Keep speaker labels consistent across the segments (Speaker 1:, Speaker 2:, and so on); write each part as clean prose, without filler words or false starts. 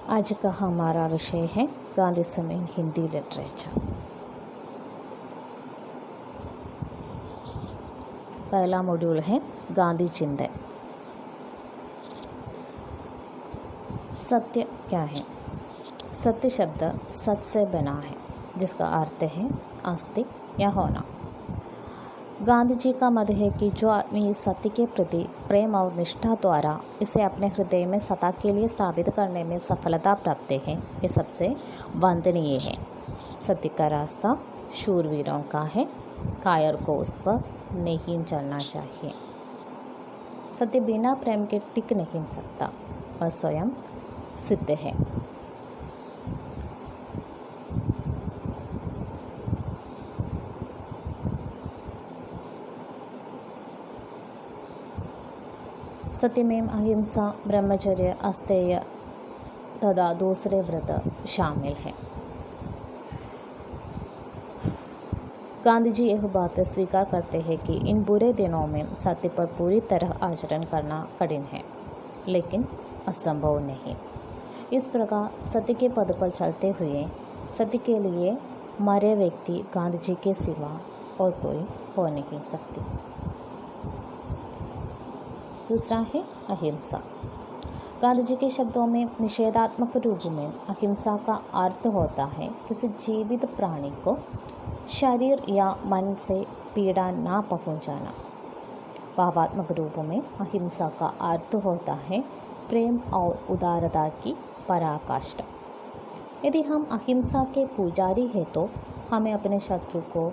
Speaker 1: आज का हमारा विषय है गांधीज्म इन हिंदी लिटरेचर। पहला मॉड्यूल है गांधी चिंतन। सत्य क्या है? सत्य शब्द सत से बना है, जिसका अर्थ है अस्तित्व या होना। गांधी जी का मत है कि जो आदमी सत्य के प्रति प्रेम और निष्ठा द्वारा इसे अपने हृदय में सदा के लिए स्थापित करने में सफलता प्राप्त है, ये सबसे वंदनीय है। सत्य का रास्ता शूरवीरों का है, कायर को उस पर नहीं चलना चाहिए। सत्य बिना प्रेम के टिक नहीं सकता और स्वयं सिद्ध है। सत्य में अहिंसा, ब्रह्मचर्य, अस्तेय तथा दूसरे व्रत शामिल हैं। गांधी जी यह बात स्वीकार करते हैं कि इन बुरे दिनों में सत्य पर पूरी तरह आचरण करना कठिन है, लेकिन असंभव नहीं। इस प्रकार सत्य के पद पर चलते हुए सत्य के लिए मरे व्यक्ति गांधी जी के सिवा और कोई हो नहीं सकती। दूसरा है अहिंसा। गांधी जी के शब्दों में निषेधात्मक रूप में अहिंसा का अर्थ होता है किसी जीवित प्राणी को शरीर या मन से पीड़ा ना पहुंचाना। भावात्मक रूप में अहिंसा का अर्थ होता है प्रेम और उदारता की पराकाष्ठा। यदि हम अहिंसा के पुजारी हैं तो हमें अपने शत्रु को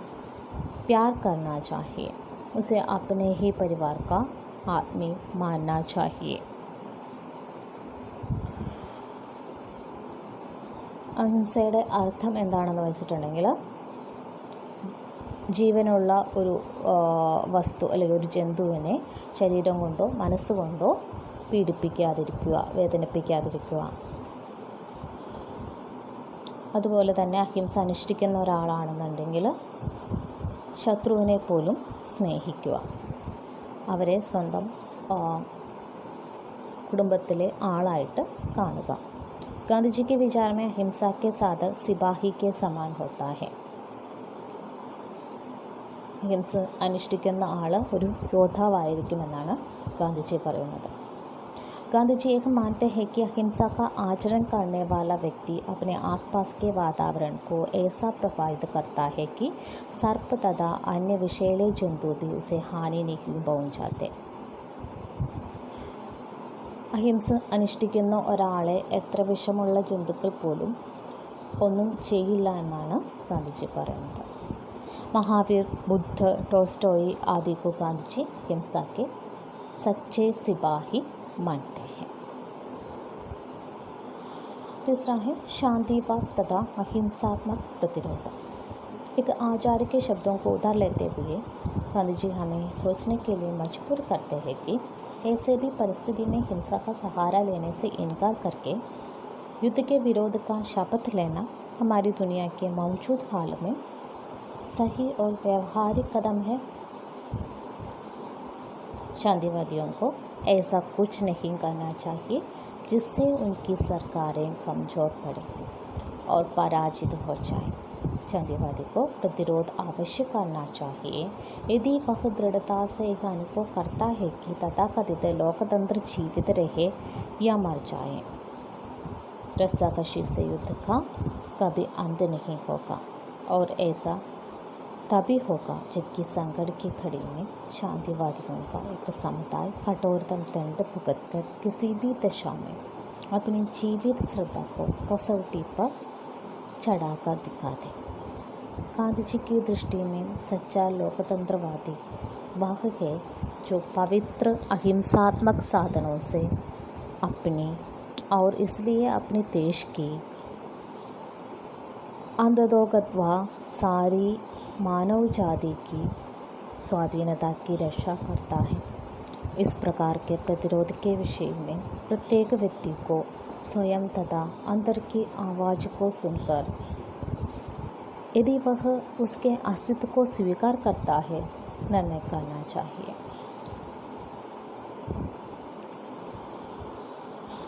Speaker 1: प्यार करना चाहिए, उसे अपने ही परिवार का आदमी मानना चाहिए। അഹിംസയുടെ അർത്ഥം എന്താണെന്ന് വെച്ചിട്ടുണ്ടെങ്കിൽ ജീവനുള്ള ഒരു വസ്തു അല്ലെങ്കിൽ ഒരു ജന്തുവിനെ ശരീരം കൊണ്ടോ മനസ്സുകൊണ്ടോ പീഡിപ്പിക്കാതിരിക്കുക, വേദനിപ്പിക്കാതിരിക്കുക. അതുപോലെ തന്നെ അഹിംസ അനുഷ്ഠിക്കുന്ന ഒരാളാണെന്നുണ്ടെങ്കിൽ ശത്രുവിനെ പോലും സ്നേഹിക്കുക, അവരെ സ്വന്തം കുടുംബത്തിലെ ആളായിട്ട് കാണുക. गांधी जी के विचार में अहिंसा के साधक सिपाही के समान होता है. അഹിംസ അനുഷ്ഠിക്കുന്ന ആൾ ഒരു യോദ്ധാവായിരിക്കുമെന്നാണ് ഗാന്ധിജി പറയുന്നത്. गांधी यह मानते हैं कि अहिंसा का आचरण करने वाला व्यक्ति अपने आसपास के वातावरण को ऐसा प्रभावित करता है कि सर्प तथा अन्य विषैले जंतु भी उसे हानि नहीं पहुंचाते. അഹിംസ അനുഷ്ഠിക്കുന്ന ഒരാളെ എത്ര വിഷമുള്ള ജന്തുക്കൾ പോലും ഒന്നും ചെയ്യില്ല എന്നാണ് ഗാന്ധിജി പറയുന്നത്. महावीर, बुद्ध, टोल्स्टॉय आदि को गांधी जी हिंसा के सच्चे सिपाही मानते हैं. तीसरा है शांतिवाद तथा अहिंसात्मक प्रतिरोध. एक आचार्य के शब्दों को उधार लेते हुए गांधी जी हमें सोचने के लिए मजबूर करते हैं कि ऐसे भी परिस्थिति में हिंसा का सहारा लेने से इनकार करके युद्ध के विरोध का शपथ लेना हमारी दुनिया के मौजूद हाल में सही और व्यवहारिक कदम है. शांतिवादियों को ऐसा कुछ नहीं करना चाहिए जिससे उनकी सरकारें कमज़ोर पड़े और पराजित हो जाए. शांतिवादी को प्रतिरोध अवश्य करना चाहिए यदि वह दृढ़ता से यह अनुभव करता है कि तथाकथित लोकतंत्र जीवित रहे या मर जाए. रस्साकशी से युद्ध का कभी अंत नहीं होगा और ऐसा तभी होगा जबकि संकट की घड़ी में शांतिवादियों का एक समुदाय कठोरतम दंड भुगत कर किसी भी दशा में अपनी जीवित श्रद्धा को कसौटी पर चढ़ाकर दिखा दे. गांधी जी की दृष्टि में सच्चा लोकतंत्रवादी वह है जो पवित्र अहिंसात्मक साधनों से अपनी और इसलिए अपने देश की अंधोगत्वा सारी मानव जाति की स्वाधीनता की रक्षा करता है. इस प्रकार के प्रतिरोध के विषय में प्रत्येक व्यक्ति को स्वयं तथा अंदर की आवाज़ को सुनकर यदि वह उसके अस्तित्व को स्वीकार करता है निर्णय करना चाहिए.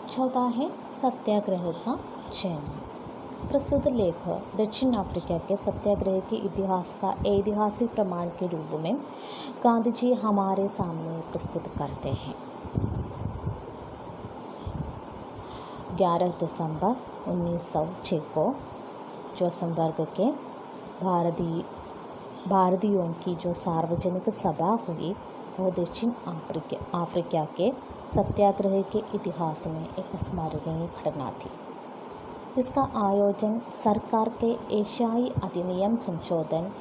Speaker 1: चौथा है सत्याग्रह का जन्म। प्रस्तुत लेख दक्षिण अफ्रीका के सत्याग्रह के इतिहास का ऐतिहासिक प्रमाण के रूप में गांधी जी हमारे सामने प्रस्तुत करते हैं। 11 दिसंबर 1906 को जोहान्सबर्ग के भारतीयों की जो सार्वजनिक सभा हुई वह दक्षिण अफ्रीका के सत्याग्रह के इतिहास में एक स्मरणीय घटना थी। इसका आयोजन सरकार के एशियाई अधिनियम संशोधन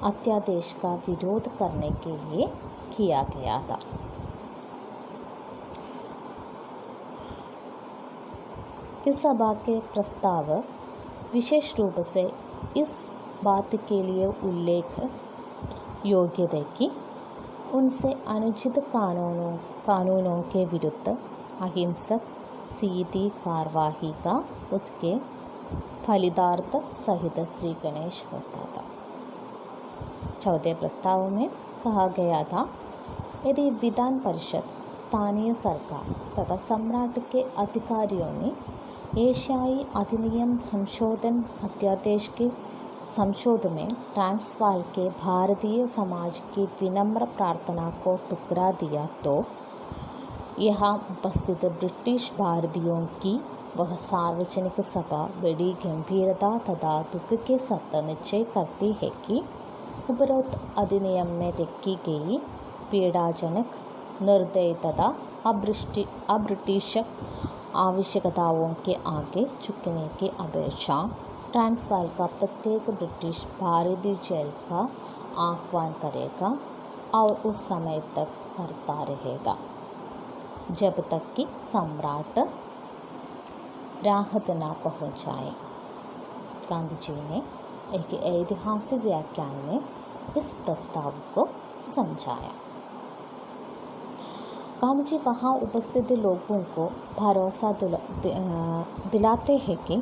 Speaker 1: अध्यादेश का विरोध करने के लिए किया गया था। इस सभा के प्रस्ताव विशेष रूप से इस बात के लिए उल्लेख योग्य थे कि उनसे अनुचित कानूनों के विरुद्ध अहिंसक सीधी कार्यवाही का उसके फलितार्थ सहित श्री गणेश होता था। चौथे प्रस्ताव में कहा गया था, यदि विधान परिषद, स्थानीय सरकार तथा सम्राट के अधिकारियों ने एशियाई अधिनियम संशोधन अध्यादेश के संशोधन में ट्रांसवाल के भारतीय समाज की विनम्र प्रार्थना को ठुकरा दिया तो यहाँ उपस्थित ब्रिटिश भारतीयों की वह सार्वजनिक सभा बड़ी गंभीरता तथा दुख के साथ निश्चय करती है कि उपरोक्त अधिनियम में रखी गई पीड़ाजनक, निर्दयी तथा अब्रिटिश आवश्यकताओं के आगे झुकने की अपेक्षा ट्रांसवाल का प्रत्येक ब्रिटिश भारतीय जेल का आह्वान करेगा और उस समय तक करता रहेगा जब तक कि सम्राट राहत न पहुंचाए। गांधी जी ने एक ऐतिहासिक व्याख्यान में इस प्रस्ताव को समझाया। गांधी जी वहाँ उपस्थित लोगों को भरोसा दिलाते हैं कि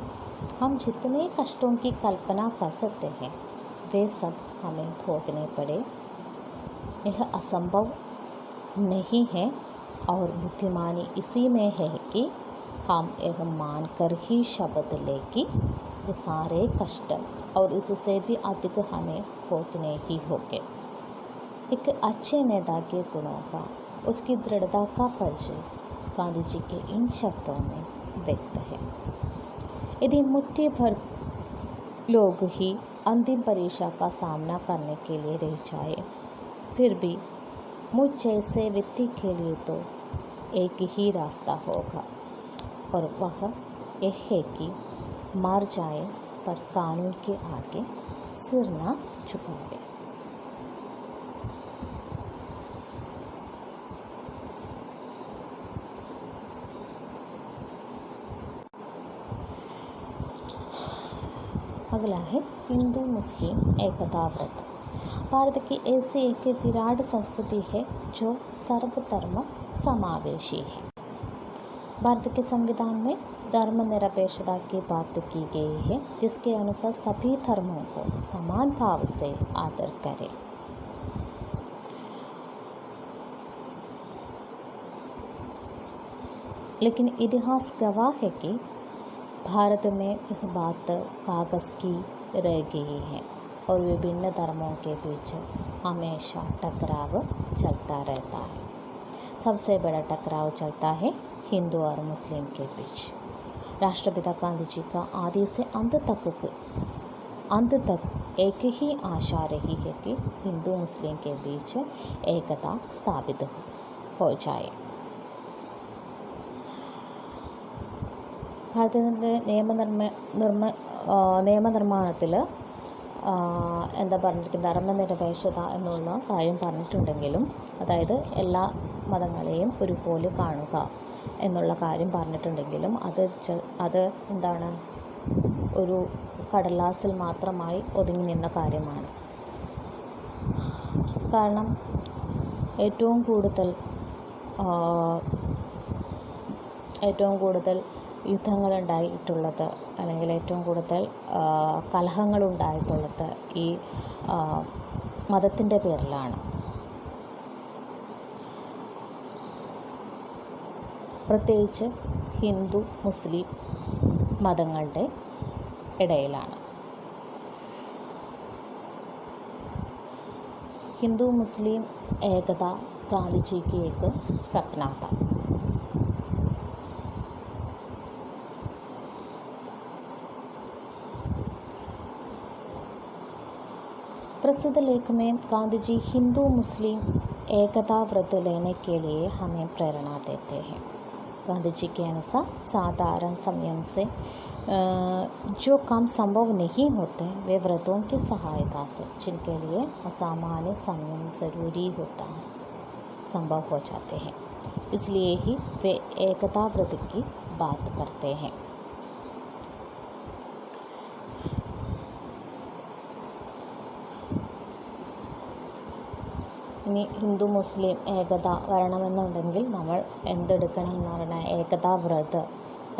Speaker 1: हम जितने कष्टों की कल्पना कर सकते हैं वे सब हमें भोगने पड़े। यह असंभव नहीं है और बुद्धिमानी इसी में है कि हम यह मानकर ही शपथ लें कि ये सारे कष्ट और इससे भी अधिक हमें भोगने ही होंगे। एक अच्छे नेता के गुणों का, उसकी दृढ़ता का परिचय गांधी जी के इन शब्दों में व्यक्त है। यदि मुट्ठी भर लोग ही अंतिम परीक्षा का सामना करने के लिए रह जाए, फिर भी मुझ जैसे व्यक्ति के लिए तो एक ही रास्ता होगा और वह यह है कि मर जाए पर कानून के आगे सिर न झुकाए। अगला है हिंदू मुस्लिम एकता व्रत। भारत की ऐसी एक विराट संस्कृति है जो सर्वधर्म समावेशी है। भारत के संविधान में धर्मनिरपेक्षता की बात की गई है, जिसके अनुसार सभी धर्मों को समान भाव से आदर करें। लेकिन इतिहास गवाह है कि भारत में यह बात कागज़ की रह गई है और विभिन्न धर्मों के बीच हमेशा टकराव चलता रहता है। सबसे बड़ा टकराव चलता है हिंदू और मुस्लिम के बीच। राष्ट्रपिता गांधी जी का आदि से अंत तक एक ही आशा रही है कि हिंदू मुस्लिम के बीच एकता स्थापित हो जाए। ഭാരതത്തിൻ്റെ നിയമനിർമ്മാണത്തിൽ എന്താ പറഞ്ഞിരിക്കുന്നത്, ധർമ്മനിരപേക്ഷത എന്നുള്ള കാര്യം പറഞ്ഞിട്ടുണ്ടെങ്കിലും, അതായത് എല്ലാ മതങ്ങളെയും ഒരുപോലെ കാണുക എന്നുള്ള കാര്യം പറഞ്ഞിട്ടുണ്ടെങ്കിലും അത് എന്താണ്, ഒരു കടലാസിൽ മാത്രമായി ഒതുങ്ങി നിന്ന കാര്യമാണ്. കാരണം ഏറ്റവും കൂടുതൽ യുദ്ധങ്ങളുണ്ടായിട്ടുള്ളത് അല്ലെങ്കിൽ ഏറ്റവും കൂടുതൽ കലഹങ്ങളുണ്ടായിട്ടുള്ളത് ഈ മതത്തിൻ്റെ പേരിലാണ്. പ്രത്യേകിച്ച് ഹിന്ദു മുസ്ലിം മതങ്ങളുടെ ഇടയിലാണ്. हिंदू मुस्लिम एकता गांधी जी की एक सपना था. प्रस्तुत लेख में गांधी जी हिंदू मुस्लिम एकता व्रत लेने के लिए हमें प्रेरणा देते हैं. गांधी जी के अनुसार साधारण संयम से जो काम संभव नहीं होते वे व्रतों की सहायता से, जिनके लिए असामान्य संयम ज़रूरी होता है, संभव हो जाते हैं. इसलिए ही वे एकता व्रत की बात करते हैं. ഇനി ഹിന്ദു മുസ്ലിം ഏകത വരണമെന്നുണ്ടെങ്കിൽ നമ്മൾ എന്തെടുക്കണം എന്ന് പറഞ്ഞാൽ ഏകതാ വ്രത്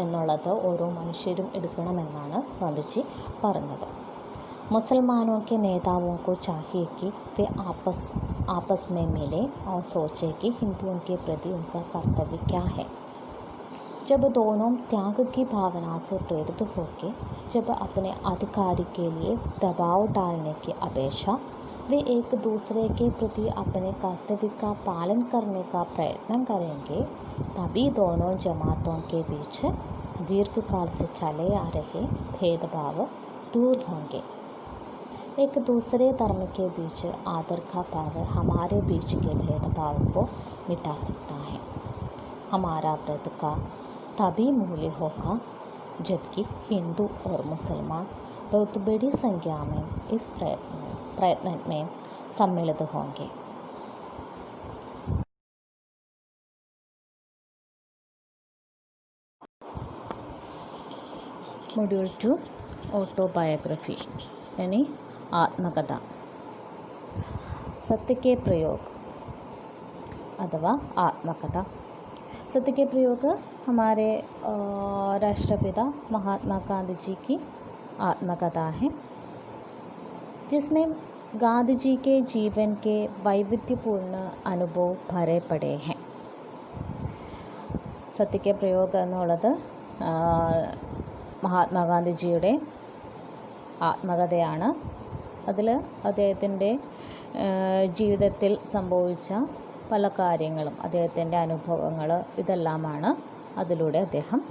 Speaker 1: എന്നുള്ളത് ഓരോ മനുഷ്യരും എടുക്കണമെന്നാണ് ഗാന്ധിജി പറഞ്ഞത്. मुसलमानों के नेताओं को चाहिए कि वे आपस में मिले और सोचें कि हिंदुओं के प्रति उनका कर्तव्य क्या है. जब दोनों त्याग की भावना से प्रेरित होकर जब अपने अधिकार के लिए दबाव डालने की अपेक्षा वे एक दूसरे के प्रति अपने कर्तव्य का पालन करने का प्रयत्न करेंगे, तभी दोनों जमातों के बीच दीर्घकाल से चले आ रहे भेदभाव दूर होंगे. एक दूसरे धर्म के बीच आदर का भाव हमारे बीच के भेदभाव को मिटा सकता है. हमारा व्रत का तभी मूल्य होगा जबकि हिंदू और मुसलमान बहुत बड़ी संख्या में इस प्रयत्न में सम्मिलित होंगे. मॉड्यूल 2 ऑटोबायोग्राफी यानी आत्मकथा. सत्य के प्रयोग अथवा आत्मकथा. सत्य के प्रयोग हमारे राष्ट्रपिता महात्मा गांधी जी की आत्मकथा है, जिसमें गांधी जी के जीवन के वैविध्यपूर्ण अनुभव भरे पड़े हैं. സത്യ കെ പ്രയോഗ എന്നുള്ളത് മഹാത്മാഗാന്ധിജിയുടെ ആത്മകഥയാണ്. അതിൽ അദ്ദേഹത്തിൻ്റെ ജീവിതത്തിൽ സംഭവിച്ച പല കാര്യങ്ങളും അദ്ദേഹത്തിൻ്റെ അനുഭവങ്ങൾ ഇതെല്ലാമാണ് അതിലൂടെ അദ്ദേഹം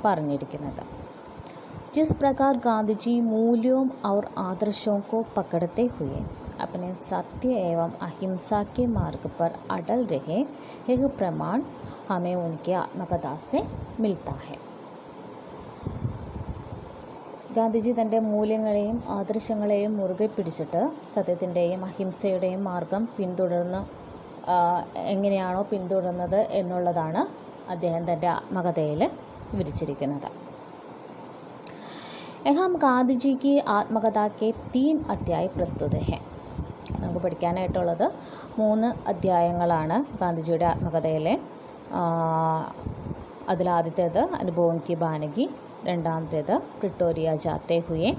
Speaker 1: പറഞ്ഞിരിക്കുന്നത്. जिस प्रकार गांधी जी मूल्यों और आदर्शों को पकड़ते हुए अपने सत्य एवं अहिंसा के मार्ग पर अटल रहे, यह प्रमाण हमें उनके आत्मकथा से मिलता है. ഗാന്ധിജി തൻ്റെ മൂല്യങ്ങളെയും ആദർശങ്ങളെയും മുറുകെ പിടിച്ചിട്ട് സത്യത്തിൻ്റെയും അഹിംസയുടെയും മാർഗം എങ്ങനെയാണോ പിന്തുടർന്നത് എന്നുള്ളതാണ് അദ്ദേഹം തൻ്റെ ആത്മകഥയിൽ വിവരിച്ചിരിക്കുന്നത്. यहाँ गांधी जी की आत्मकथा के 3 अध्याय प्रस्तुत हैं. നമുക്ക് പഠിക്കാനായിട്ടുള്ളത് 3 അധ്യായങ്ങളാണ് ഗാന്ധിജിയുടെ ആത്മകഥയിലെ. അതിലാദ്യത്തേത് അനുഭവം കി ബാനഗി, രണ്ടാമത്തേത് പ്രിട്ടോറിയ ജാത്തെ ഹുയെ,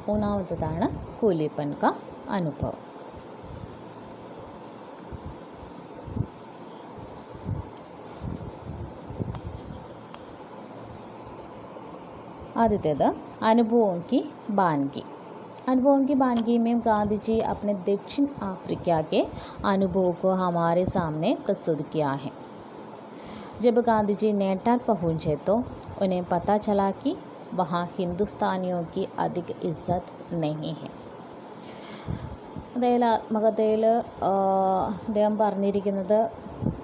Speaker 1: മൂന്നാമത്തേതാണ് കൂലിപ്പൻ കാ അനുഭവ്. आदित्यता अनुभवों की बानगी. अनुभवों की बानगी में गांधी जी अपने दक्षिण अफ्रीका के अनुभव को हमारे सामने प्रस्तुत किया है. जब गांधी जी नैनीताल पहुँचे तो उन्हें पता चला कि वहाँ हिंदुस्तानियों की अधिक इज्जत नहीं है. അതായത് ആത്മകഥയിൽ അദ്ദേഹം പറഞ്ഞിരിക്കുന്നത്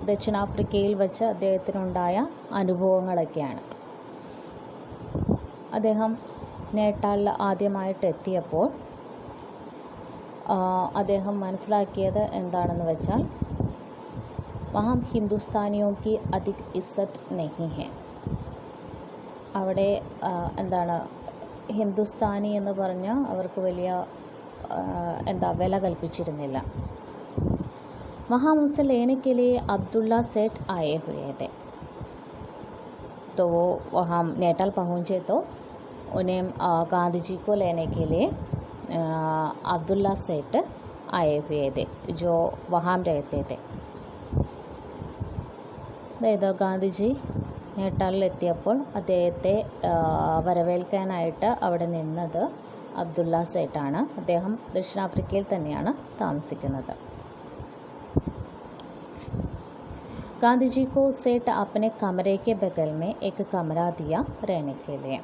Speaker 1: ദക്ഷിണാഫ്രിക്കയിൽ വെച്ച് അദ്ദേഹത്തിനുണ്ടായ അനുഭവങ്ങളൊക്കെയാണ്. അദ്ദേഹം നേട്ടാളിൽ ആദ്യമായിട്ട് എത്തിയപ്പോൾ അദ്ദേഹം മനസ്സിലാക്കിയത് എന്താണെന്ന് വെച്ചാൽ വഹാം ഹിന്ദുസ്ഥാനിയോക്ക് അധിക് ഇസ്സത്ത് നഹി ഹെ. അവിടെ ഹിന്ദുസ്ഥാനി എന്ന് പറഞ്ഞാൽ അവർക്ക് വലിയ വില കൽപ്പിച്ചിരുന്നില്ല. वहाँ उनसे लेने के लिए अब्दुल्ला सेठ आए हुए थे. तो वो वहाँ नैनीताल पहुँचे तो उन्हें गांधी जी को लेने के लिए अब्दुल्ला सेठ आए हुए थे, जो वहाँ रहते थे. അതായത് ഗാന്ധിജി നേട്ടാളിലെത്തിയപ്പോൾ അദ്ദേഹത്തെ വരവേൽക്കാനായിട്ട് അവിടെ നിന്നത് അബ്ദുള്ള സേഠാണ്. അദ്ദേഹം ദക്ഷിണാഫ്രിക്കയിൽ തന്നെയാണ് താമസിക്കുന്നത്. गांधी जी को सेठ अपने कमरे के बगल में एक कमरा दिया रहने के लिए.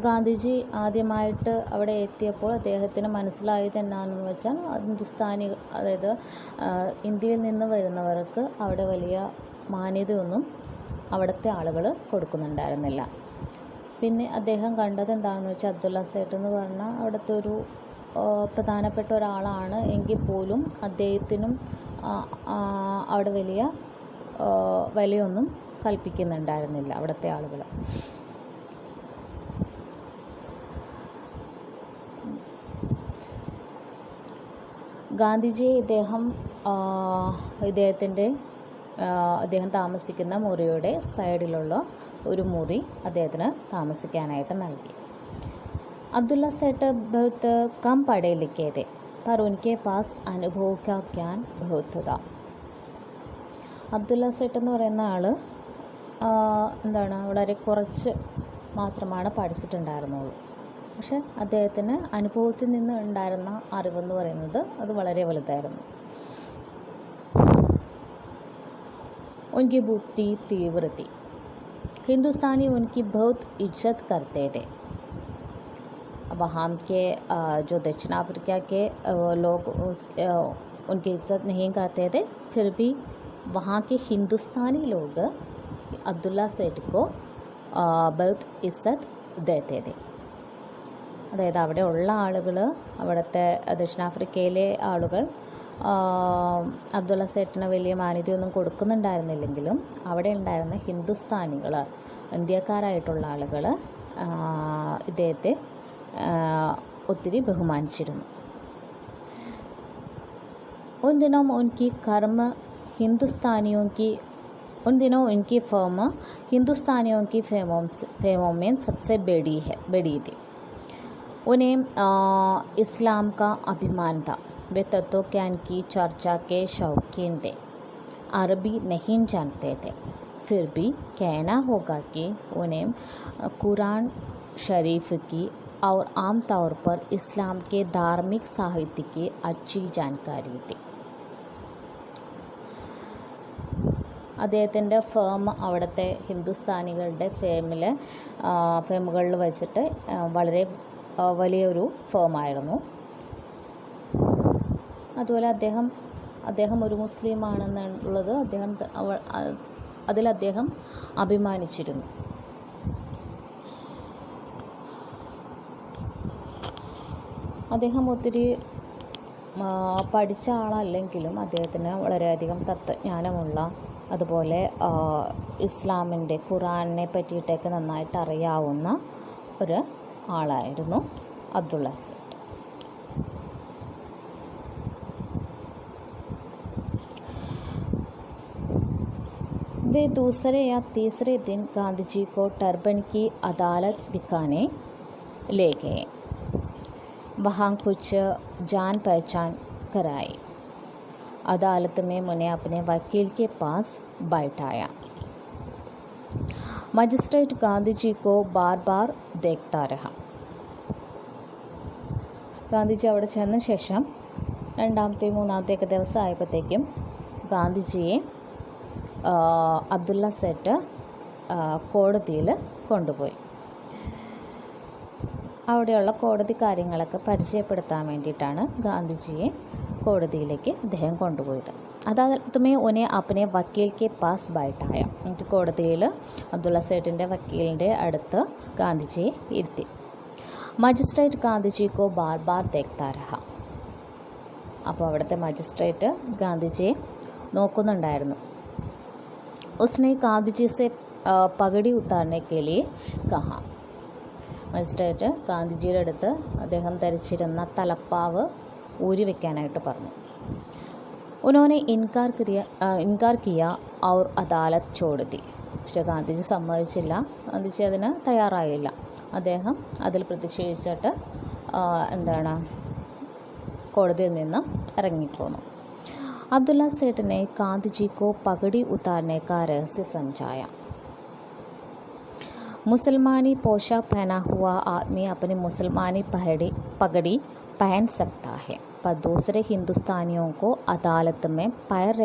Speaker 1: ഗാന്ധിജി ആദ്യമായിട്ട് അവിടെ എത്തിയപ്പോൾ അദ്ദേഹത്തിന് മനസ്സിലായത് എന്താണെന്ന് വെച്ചാൽ ഹിന്ദുസ്ഥാനി, അതായത് ഇന്ത്യയിൽ നിന്ന് വരുന്നവർക്ക് അവിടെ വലിയ മാന്യതയൊന്നും അവിടുത്തെ ആളുകൾ കൊടുക്കുന്നുണ്ടായിരുന്നില്ല. പിന്നെ അദ്ദേഹം കണ്ടത് എന്താണെന്ന് വെച്ചാൽ അബ്ദുള്ള സേഠ് എന്ന് പറഞ്ഞാൽ അവിടുത്തെ ഒരു പ്രധാനപ്പെട്ട ഒരാളാണ് എങ്കിൽ പോലും അദ്ദേഹത്തിനും അവിടെ വലിയ വിലയൊന്നും കൽപ്പിക്കുന്നുണ്ടായിരുന്നില്ല അവിടുത്തെ ആളുകൾ. ഗാന്ധിജിയെ അദ്ദേഹം താമസിക്കുന്ന മുറിയുടെ സൈഡിലുള്ള ഒരു മുറി അദ്ദേഹത്തിന് താമസിക്കാനായിട്ട് നൽകി. अब्दुल्ला सेठ बहुत कम पढ़े लिखे थे, पर उनके पास अनुभव का ज्ञान बहुत था. അബ്ദുള്ള സേഠ് എന്ന് പറയുന്ന ആൾ വളരെ കുറച്ച് മാത്രമാണ് പഠിച്ചിട്ടുണ്ടായിരുന്നുള്ളൂ. പക്ഷെ അദ്ദേഹത്തിന് അനുഭവത്തിൽ നിന്ന് ഉണ്ടായിരുന്ന അറിവെന്ന് പറയുന്നത് അത് വളരെ വലുതായിരുന്നു. उनकी बुद्धि तीव्र थी. हिंदुस्तानी उनकी बहुत इज्जत करते थे. वहाँ के जो दक्षिण अफ्रीका के लोग उनकी इज्जत नहीं करते थे, फिर भी वहाँ के हिंदुस्तानी लोग अब्दुल्ला सेठ को बहुत इज्जत देते थे. അതായത് അവിടെ ഉള്ള ആളുകൾ, അവിടുത്തെ ദക്ഷിണാഫ്രിക്കയിലെ ആളുകൾ അബ്ദുള്ള സേഠിന് വലിയ മാന്യതയൊന്നും കൊടുക്കുന്നുണ്ടായിരുന്നില്ലെങ്കിലും അവിടെ ഉണ്ടായിരുന്ന ഹിന്ദുസ്ഥാനികൾ, ഇന്ത്യക്കാരായിട്ടുള്ള ആളുകൾ ഇദ്ദേഹത്തെ ഒത്തിരി ബഹുമാനിച്ചിരുന്നു. उन दिनों उनकी फर्म हिंदुस्तानियों की फेमों में सबसे बड़ी थी. उन्हें इस्लाम का अभिमान था. वे तत्वज्ञान की चर्चा के शौकीन थे. अरबी नहीं जानते थे, फिर भी कहना होगा कि उन्हें कुरान शरीफ की और आम तौर पर इस्लाम के धार्मिक साहित्य की अच्छी जानकारी थी. അദ്ദേഹത്തിൻ്റെ ഫേം അവിടുത്തെ ഹിന്ദുസ്ഥാനികളുടെ ഫേമുകളിൽ വെച്ചിട്ട് വളരെ വലിയൊരു ഫേമായിരുന്നു. അതുപോലെ അദ്ദേഹം ഒരു മുസ്ലിം ആണെന്നുള്ളത് അദ്ദേഹം അഭിമാനിച്ചിരുന്നു. അദ്ദേഹം ഒത്തിരി പഠിച്ച ആളല്ലെങ്കിലും അദ്ദേഹത്തിന് വളരെയധികം തത്വജ്ഞാനമുള്ള, അതുപോലെ ഇസ്ലാമിൻ്റെ ഖുറാനെ പറ്റിയിട്ടൊക്കെ നന്നായിട്ട് അറിയാവുന്ന ഒരു ആളായിരുന്നു അബ്ദുള്ള സേഠ്. वे दूसरे या तीसरे दिन गांधी जी को टर्बन की अदालत दिखाने ले गए. वहाँ कुछ जान पहचान कराई. अदालत में उन्हें अपने वकील के पास बैठाया. मजिस्ट्रेट गांधी जी को बार बार देखता रहा. ഗാന്ധിജി അവിടെ ചെന്ന ശേഷം രണ്ടാമത്തെ മൂന്നാമത്തെയൊക്കെ ദിവസം ആയപ്പോഴത്തേക്കും ഗാന്ധിജിയെ അബ്ദുള്ള സേഠ് കോടതിയിൽ കൊണ്ടുപോയി. അവിടെയുള്ള കോടതി കാര്യങ്ങളൊക്കെ പരിചയപ്പെടുത്താൻ വേണ്ടിയിട്ടാണ് ഗാന്ധിജിയെ കോടതിയിലേക്ക് അദ്ദേഹം കൊണ്ടുപോയത്. അദാലത്ത് में उन्हें अपने वकील के पास बैठाया. കോടതിയിൽ അബ്ദുള്ള സേഠിൻ്റെ വക്കീലിൻ്റെ അടുത്ത് ഗാന്ധിജിയെ ഇരുത്തി. മജിസ്ട്രേറ്റ് ഗാന്ധിജി को बार बार देखता रहा. അപ്പോൾ അവിടുത്തെ മജിസ്ട്രേറ്റ് ഗാന്ധിജിയെ നോക്കുന്നുണ്ടായിരുന്നു. उसने गांधी जी से पगड़ी उतारने के लिए कहा. മജിസ്ട്രേറ്റ് ഗാന്ധിജിയുടെ അടുത്ത് അദ്ദേഹം ധരിച്ചിരുന്ന തലപ്പാവ് ഊരി വെക്കാനായിട്ട് പറഞ്ഞു. उन्होंने इनकार किया और अदालत छोड़ दी. പക്ഷേ ഗാന്ധിജി സമ്മതിച്ചില്ല, ഗാന്ധിജി അതിന് തയ്യാറായില്ല. അദ്ദേഹം അതിൽ പ്രതിഷേധിച്ചിട്ട് കോടതിയിൽ നിന്ന് ഇറങ്ങിപ്പോന്നു. अब्दुल्ला सेठ ने गांधी जी को पगड़ी उतारने का रहस्य समझाया। मुसलमानी पोशाक पहना हुआ आदमी अपनी मुसलमानी पगड़ी पहन सकता है, पर दूसरे हिंदुस्तानियों को अदालत में पैर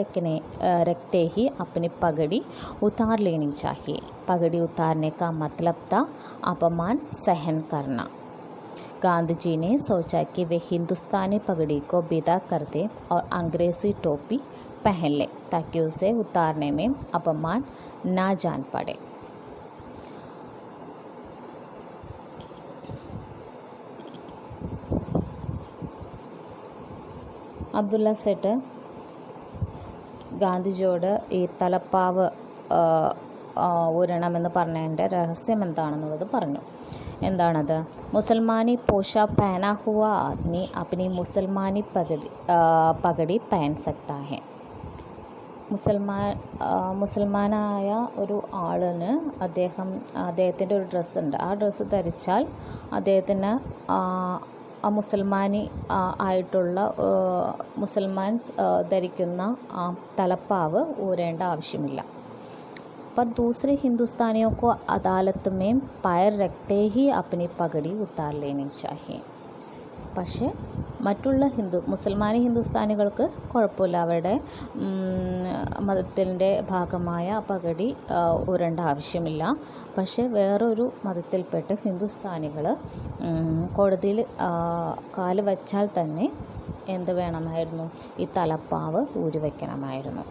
Speaker 1: रखते ही अपनी पगड़ी उतार लेनी चाहिए। पगड़ी उतारने का मतलब था अपमान सहन करना। गांधी जी ने सोचा कि वे हिंदुस्तानी पगड़ी को विदा कर दें और अंग्रेज़ी टोपी पहन लें, ताकि उसे उतारने में अपमान ना जान पड़े। അബ്ദുള്ള സെട്ട് ഗാന്ധിജിയോട് ഈ തലപ്പാവ് ഊരണമെന്ന് പറഞ്ഞതിൻ്റെ രഹസ്യം എന്താണെന്നുള്ളത് പറഞ്ഞു. എന്താണത്? മുസൽമാനി പോഷാക് പഹനാ ഹുവ ആദ്മി അപ്നി മുസൽമാനി പഗടി പഹൻ സക്താ ഹെ. മുസൽമാനായ ഒരു ആളിന് അദ്ദേഹത്തിൻ്റെ ഒരു ഡ്രസ്സുണ്ട്. ആ ഡ്രസ്സ് ധരിച്ചാൽ അദ്ദേഹത്തിന് മുസൽമാനി ആയിട്ടുള്ള മുസൽമാൻസ് ധരിക്കുന്ന തലപ്പാവ് ഊരേണ്ട ആവശ്യമില്ല. पर दूसरे हिंदुस्तानियों को अदालत में पैर रखते ही अपनी पगड़ी उतार लेनी चाहिए. പക്ഷേ മറ്റുള്ള മുസൽമാനി ഹിന്ദുസ്ഥാനികൾക്ക് കുഴപ്പമില്ല, അവരുടെ മതത്തിൻ്റെ ഭാഗമായ പഗടി ഊരേണ്ട ആവശ്യമില്ല. പക്ഷേ വേറൊരു മതത്തിൽപ്പെട്ട് ഹിന്ദുസ്ഥാനികൾ കോടതിയിൽ കാല് വച്ചാൽ തന്നെ എന്ത് വേണമായിരുന്നു? ഈ തലപ്പാവ് ഊരി വയ്ക്കണമായിരുന്നു.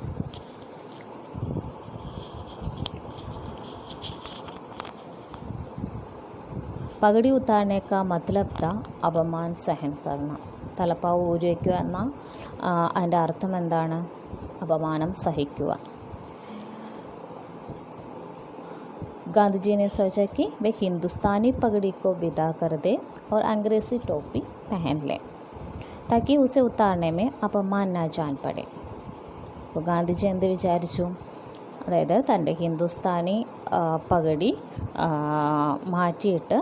Speaker 1: പഗടി ഉത്താരനെ കാ മത്ലബ് താ അപമാൻ സഹൻ കർണ. തലപ്പാവ് ഊരി വയ്ക്കുക എന്ന അതിൻ്റെ അർത്ഥം എന്താണ്? അപമാനം സഹിക്കുക. गांधी जी ने सोचा कि वे हिंदुस्तानी पगड़ी को विदा कर दे और अंग्रेज़ी टोपी पहन ले, ताकि उसे उतारने में अपमान ना जान पड़े. അപ്പോൾ ഗാന്ധിജി എന്ത് വിചാരിച്ചു? അതായത് തൻ്റെ ഹിന്ദുസ്ഥാനി പഗടി മാറ്റിയിട്ട്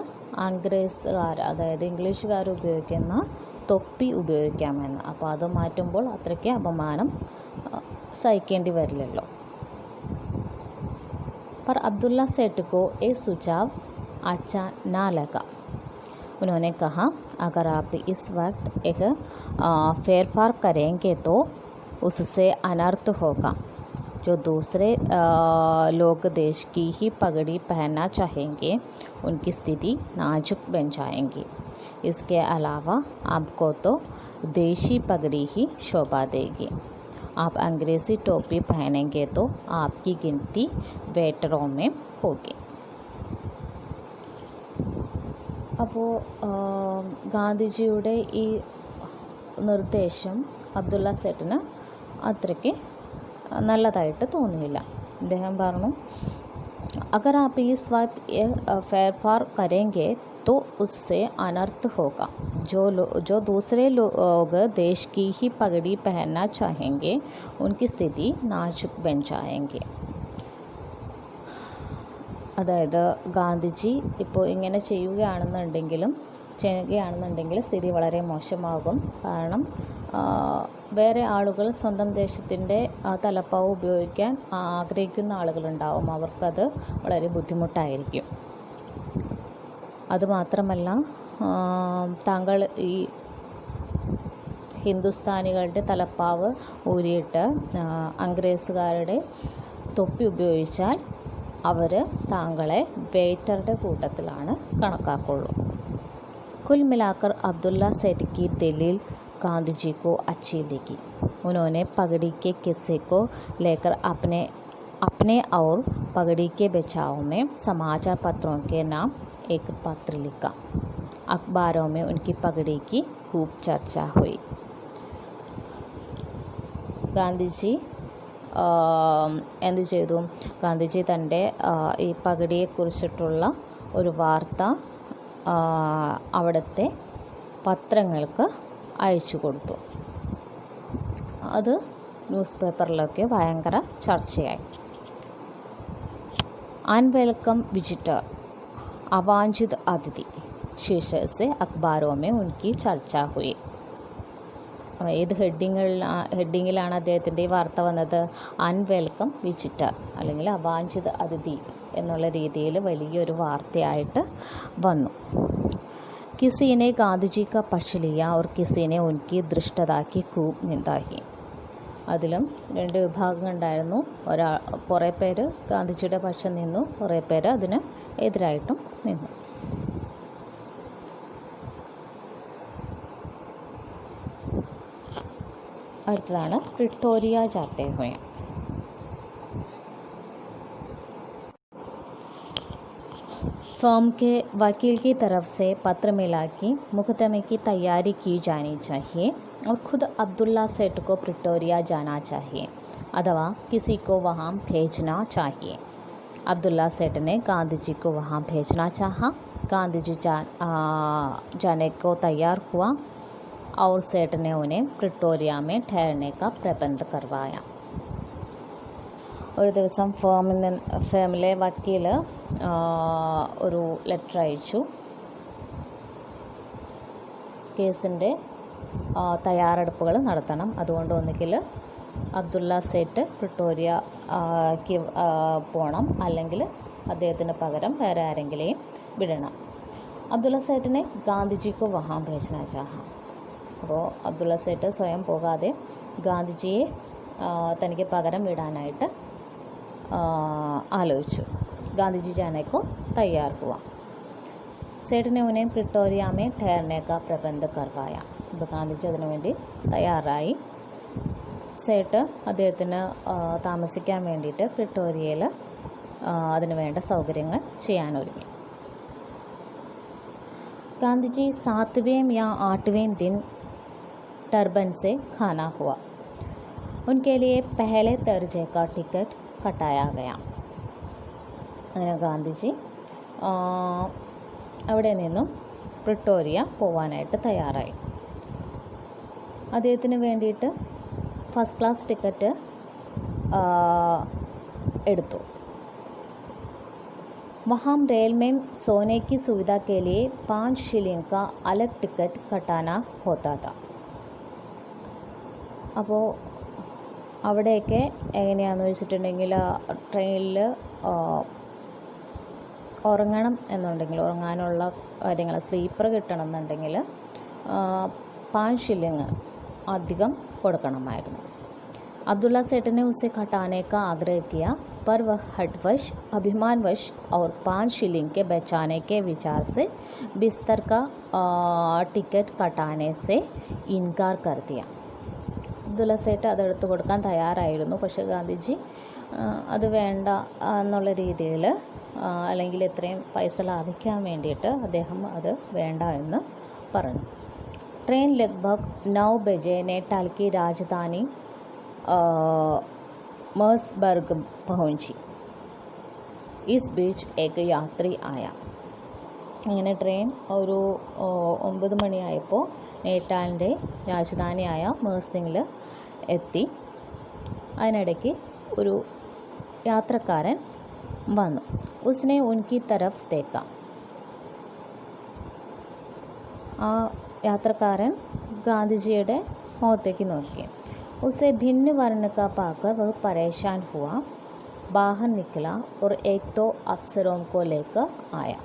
Speaker 1: അംഗ്രേസുകാർ, അതായത് ഇംഗ്ലീഷുകാർ ഉപയോഗിക്കുന്ന തൊപ്പി ഉപയോഗിക്കാമെന്ന്. അപ്പോൾ അത് മാറ്റുമ്പോൾ അത്രയ്ക്ക് അപമാനം സഹിക്കേണ്ടി വരില്ലല്ലോ. पर अब्दुल्ला सेठ को ये सुझाव अच्छा ना लगा. उन्होंने कहा, अगर आप इस वक्त एक फेरफार करेंगे तो उससे अनर्थ होगा. जो दूसरे लोग देश की ही पगड़ी पहनना चाहेंगे उनकी स्थिति नाजुक बन जाएंगी. इसके अलावा आपको तो देशी पगड़ी ही शोभा देगी. आप अंग्रेज़ी टोपी पहनेंगे तो आपकी गिनती वेटरों में होगी. അപ്പോൾ ഗാന്ധിജിയുടെ ഈ നിർദ്ദേശം അബ്ദുള്ള സേട്ടിന് അത്രയ്ക്ക് നല്ലതായിട്ട് തോന്നിയില്ല. അദ്ദേഹം പറഞ്ഞു, अगर आप इस वक्त ये फेरफार करेंगे तो उससे अनर्थ होगा. जो दूसरे लोग देश की ही पगड़ी पहनना चाहेंगे उनकी स्थिति नाजुक बन जाएंगे. അതായത് ഗാന്ധിജി ഇപ്പോൾ ഇങ്ങനെ ചെയ്യുകയാണെന്നുണ്ടെങ്കിൽ സ്ഥിതി വളരെ മോശമാകും. കാരണം വേറെ ആളുകൾ സ്വന്തം ദേശത്തിൻ്റെ തലപ്പാവ് ഉപയോഗിക്കാൻ ആഗ്രഹിക്കുന്ന ആളുകളുണ്ടാവും. അവർക്കത് വളരെ ബുദ്ധിമുട്ടായിരിക്കും. അതുമാത്രമല്ല, താങ്കൾ ഈ ഹിന്ദുസ്ഥാനികളുടെ തലപ്പാവ് ഊരിയിട്ട് അംഗ്രേസുകാരുടെ തൊപ്പി ഉപയോഗിച്ചാൽ അവർ താങ്കളെ വെയിറ്ററുടെ കൂട്ടത്തിലാണ് കണക്കാക്കുള്ളൂ. कुल मिलाकर अब्दुल्ला सेठ की दलील गांधी जी को अच्छी लगी. उन्होंने पगड़ी के किस्से को लेकर अपने और पगड़ी के बचाव में समाचार पत्रों के नाम एक पत्र लिखा. अखबारों में उनकी पगड़ी की खूब चर्चा हुई. ഗാന്ധിജി എന്ത് ചെയ്തു? ഗാന്ധിജി തൻ്റെ ഈ പഗടിയെക്കുറിച്ചിട്ടുള്ള ഒരു വാർത്ത അവിടുത്തെ പത്രങ്ങൾക്ക് അയച്ചു കൊടുത്തു. അത് ന്യൂസ് പേപ്പറിലൊക്കെ ഭയങ്കര ചർച്ചയായി. अनवेलकम विजिटर, अवांछित अतिथि शीर्षक से अखबारों में उनकी चर्चा हुई. ഏത് ഹെഡിങ്ങിലാണ് അദ്ദേഹത്തിൻ്റെ ഈ വാർത്ത വന്നത്? അൺവെൽക്കം വിസിറ്റർ അല്ലെങ്കിൽ അവാഞ്ചിത അതിഥി എന്നുള്ള രീതിയിൽ വലിയൊരു വാർത്തയായിട്ട് വന്നു. കിസിനെ ഗാന്ധിജി കാ പക്ഷ ലിയ और കിസിനെ ഉൻകി ദൃഷ്ടതാ കി ഖൂബ് നിന്ദാ ഹി. അതിലും രണ്ട് വിഭാഗങ്ങൾ ഉണ്ടായിരുന്നു. കുറേ പേര് ഗാന്ധിജിയുടെ പക്ഷം നിന്നു, കുറേ പേര് അതിന് എതിരായിട്ടും നിന്നു. അടുത്തതാണ് प्रिटोरिया जाते हुए. फर्म के वकील की तरफ से पत्र मिला कि मुकदमे की तैयारी की जानी चाहिए और खुद अब्दुल्ला सेठ को प्रिटोरिया जाना चाहिए अथवा किसी को वहाँ भेजना चाहिए. अब्दुल्ला सेठ ने गांधी जी को वहाँ भेजना चाहा. गांधी जी जाने को तैयार हुआ और सेठ ने उन्हें प्रिटोरिया में ठहरने का प्रबंध करवाया. ഒരു ദിവസം ഫേമിലെ വക്കീൽ ഒരു ലെറ്റർ അയച്ചു. കേസിൻ്റെ തയ്യാറെടുപ്പുകൾ നടത്തണം, അതുകൊണ്ട് ഒന്നുകിൽ അബ്ദുള്ള സേട്ട് പ്രിട്ടോറിയക്ക് പോകണം, അല്ലെങ്കിൽ അദ്ദേഹത്തിന് പകരം വേറെ ആരെങ്കിലെയും വിടണം. അബ്ദുള്ള സേട്ടിനെ ഗാന്ധിജിക്ക് വഹാം ഭേജന ചാഹാം. അപ്പോൾ അബ്ദുള്ള സേട്ട് സ്വയം പോകാതെ ഗാന്ധിജിയെ തനിക്ക് പകരം വിടാനായിട്ട് ആലോചിച്ചു. ഗാന്ധിജി ജാനേക്കോ തയ്യാർ ഹുവ. സേഠിനെ ഉന്നെ പ്രിട്ടോറിയ മേ ठहरने का प्रबंध करवाया. അപ്പോൾ ഗാന്ധിജി അതിനുവേണ്ടി തയ്യാറായി. സേട്ട് അദ്ദേഹത്തിന് താമസിക്കാൻ വേണ്ടിയിട്ട് പ്രിട്ടോറിയയിൽ അതിനു വേണ്ട സൗകര്യങ്ങൾ ചെയ്യാനൊരുങ്ങി. गांधी 7वें या 8वें दिन टर्बन से खाना हुआ. उनके लिए पहले दर्जे का टिकट कटाया गया. അങ്ങനെ ഗാന്ധിജി അവിടെ നിന്നും പ്രിട്ടോറിയ പോവാനായിട്ട് തയ്യാറായി. അദ്ദേഹത്തിന് വേണ്ടിയിട്ട് ഫസ്റ്റ് ക്ലാസ് ടിക്കറ്റ് എടുത്തു. वहाँ रेल में सोने की सुविधा के लिए 5 शिलिंग का अलग टिकट कटाना होता था. അപ്പോൾ അവിടെയൊക്കെ എങ്ങനെയാണെന്ന് വെച്ചിട്ടുണ്ടെങ്കിൽ ട്രെയിനിൽ ഉറങ്ങണം എന്നുണ്ടെങ്കിൽ, ഉറങ്ങാനുള്ള കാര്യങ്ങൾ സ്ലീപ്പർ കിട്ടണം എന്നുണ്ടെങ്കിൽ 5 शिलिंग അധികം കൊടുക്കണമായിരുന്നു. अब्दुल्ला सेठ ने उसे घटाने का आग्रह किया, पर वह हठवश, अभिमानवश और 5 शिलिंग के बचाने के विचार से बिस्तर का टिकट कटाने से इनकार कर दिया. അബ്ദുള്ള സേട്ട് അതെടുത്ത് കൊടുക്കാൻ തയ്യാറായിരുന്നു. പക്ഷേ ഗാന്ധിജി അത് വേണ്ട എന്നുള്ള രീതിയിൽ, അല്ലെങ്കിൽ ഇത്രയും പൈസ ലാഭിക്കാൻ വേണ്ടിയിട്ട് അദ്ദേഹം അത് വേണ്ട എന്ന് പറഞ്ഞു. ട്രെയിൻ ലഗ്ഭഗ് 9 बजे നേട്ടാൽ की राजधानी मर्सबर्ग पहुंची. इस बीच एक यात्री आया. ഇങ്ങനെ ട്രെയിൻ ഒരു 9 മണിയായപ്പോൾ നേട്ടാലിൻ്റെ രാജധാനിയായ മേഴ്സിംഗിൽ എത്തി. അതിനിടയ്ക്ക് ഒരു യാത്രക്കാരൻ വന്നു. ഉസ്നെ ഉൻകി തരഫ് തേക്കാം. ആ യാത്രക്കാരൻ ഗാന്ധിജിയുടെ മുഖത്തേക്ക് നോക്കി. उसे भिन्न वर्ण का पाकर वह परेशान हुआ, बाहर निकला और 1-2 अफसरों को लेकर आया.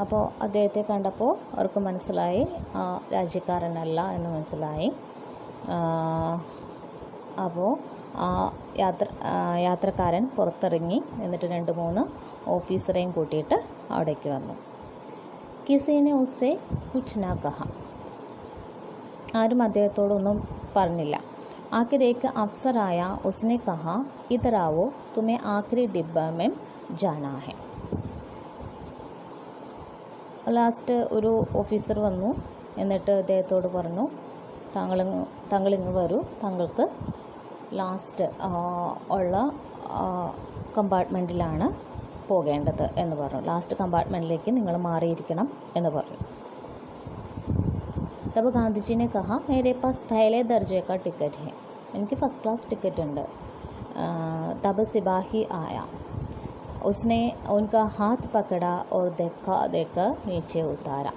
Speaker 1: അപ്പോൾ അദ്ദേഹത്തെ കണ്ടപ്പോൾ അവർക്ക് മനസ്സിലായി രാജ്യക്കാരനല്ല എന്ന് മനസ്സിലായി. അപ്പോൾ യാത്രക്കാരൻ പുറത്തിറങ്ങി, എന്നിട്ട് 2-3 ഓഫീസറെയും കൂട്ടിയിട്ട് അവിടേക്ക് വന്നു. കിസിനെ ഉസ്സെ കുച്ച് നാ കഹ. ആരും അദ്ദേഹത്തോടൊന്നും പറഞ്ഞില്ല. आखिर एक अफसर आया, उसने कहा इधर आओ, तुम्हें आखिरी डिब्बा में जाना है. ലാസ്റ്റ് ഒരു ഓഫീസർ വന്നു, എന്നിട്ട് അദ്ദേഹത്തോട് പറഞ്ഞു, താങ്കളിങ്ങ് വരൂ, താങ്കൾക്ക് ലാസ്റ്റ് ഉള്ള കമ്പാർട്ട്മെൻറ്റിലാണ് പോകേണ്ടത് എന്ന് പറഞ്ഞു. ലാസ്റ്റ് കമ്പാർട്ട്മെൻറ്റിലേക്ക് നിങ്ങൾ മാറിയിരിക്കണം എന്ന് പറഞ്ഞു. तब गांधी जी ने कहा, मेरे पास पहले दर्जे का टिकट है, इनकी फर्स्ट क्लास टिकट ഉണ്ട്. तब सिपाही आया, उसने उनका हाथ पकड़ा और धक्का देकर नीचे उतारा.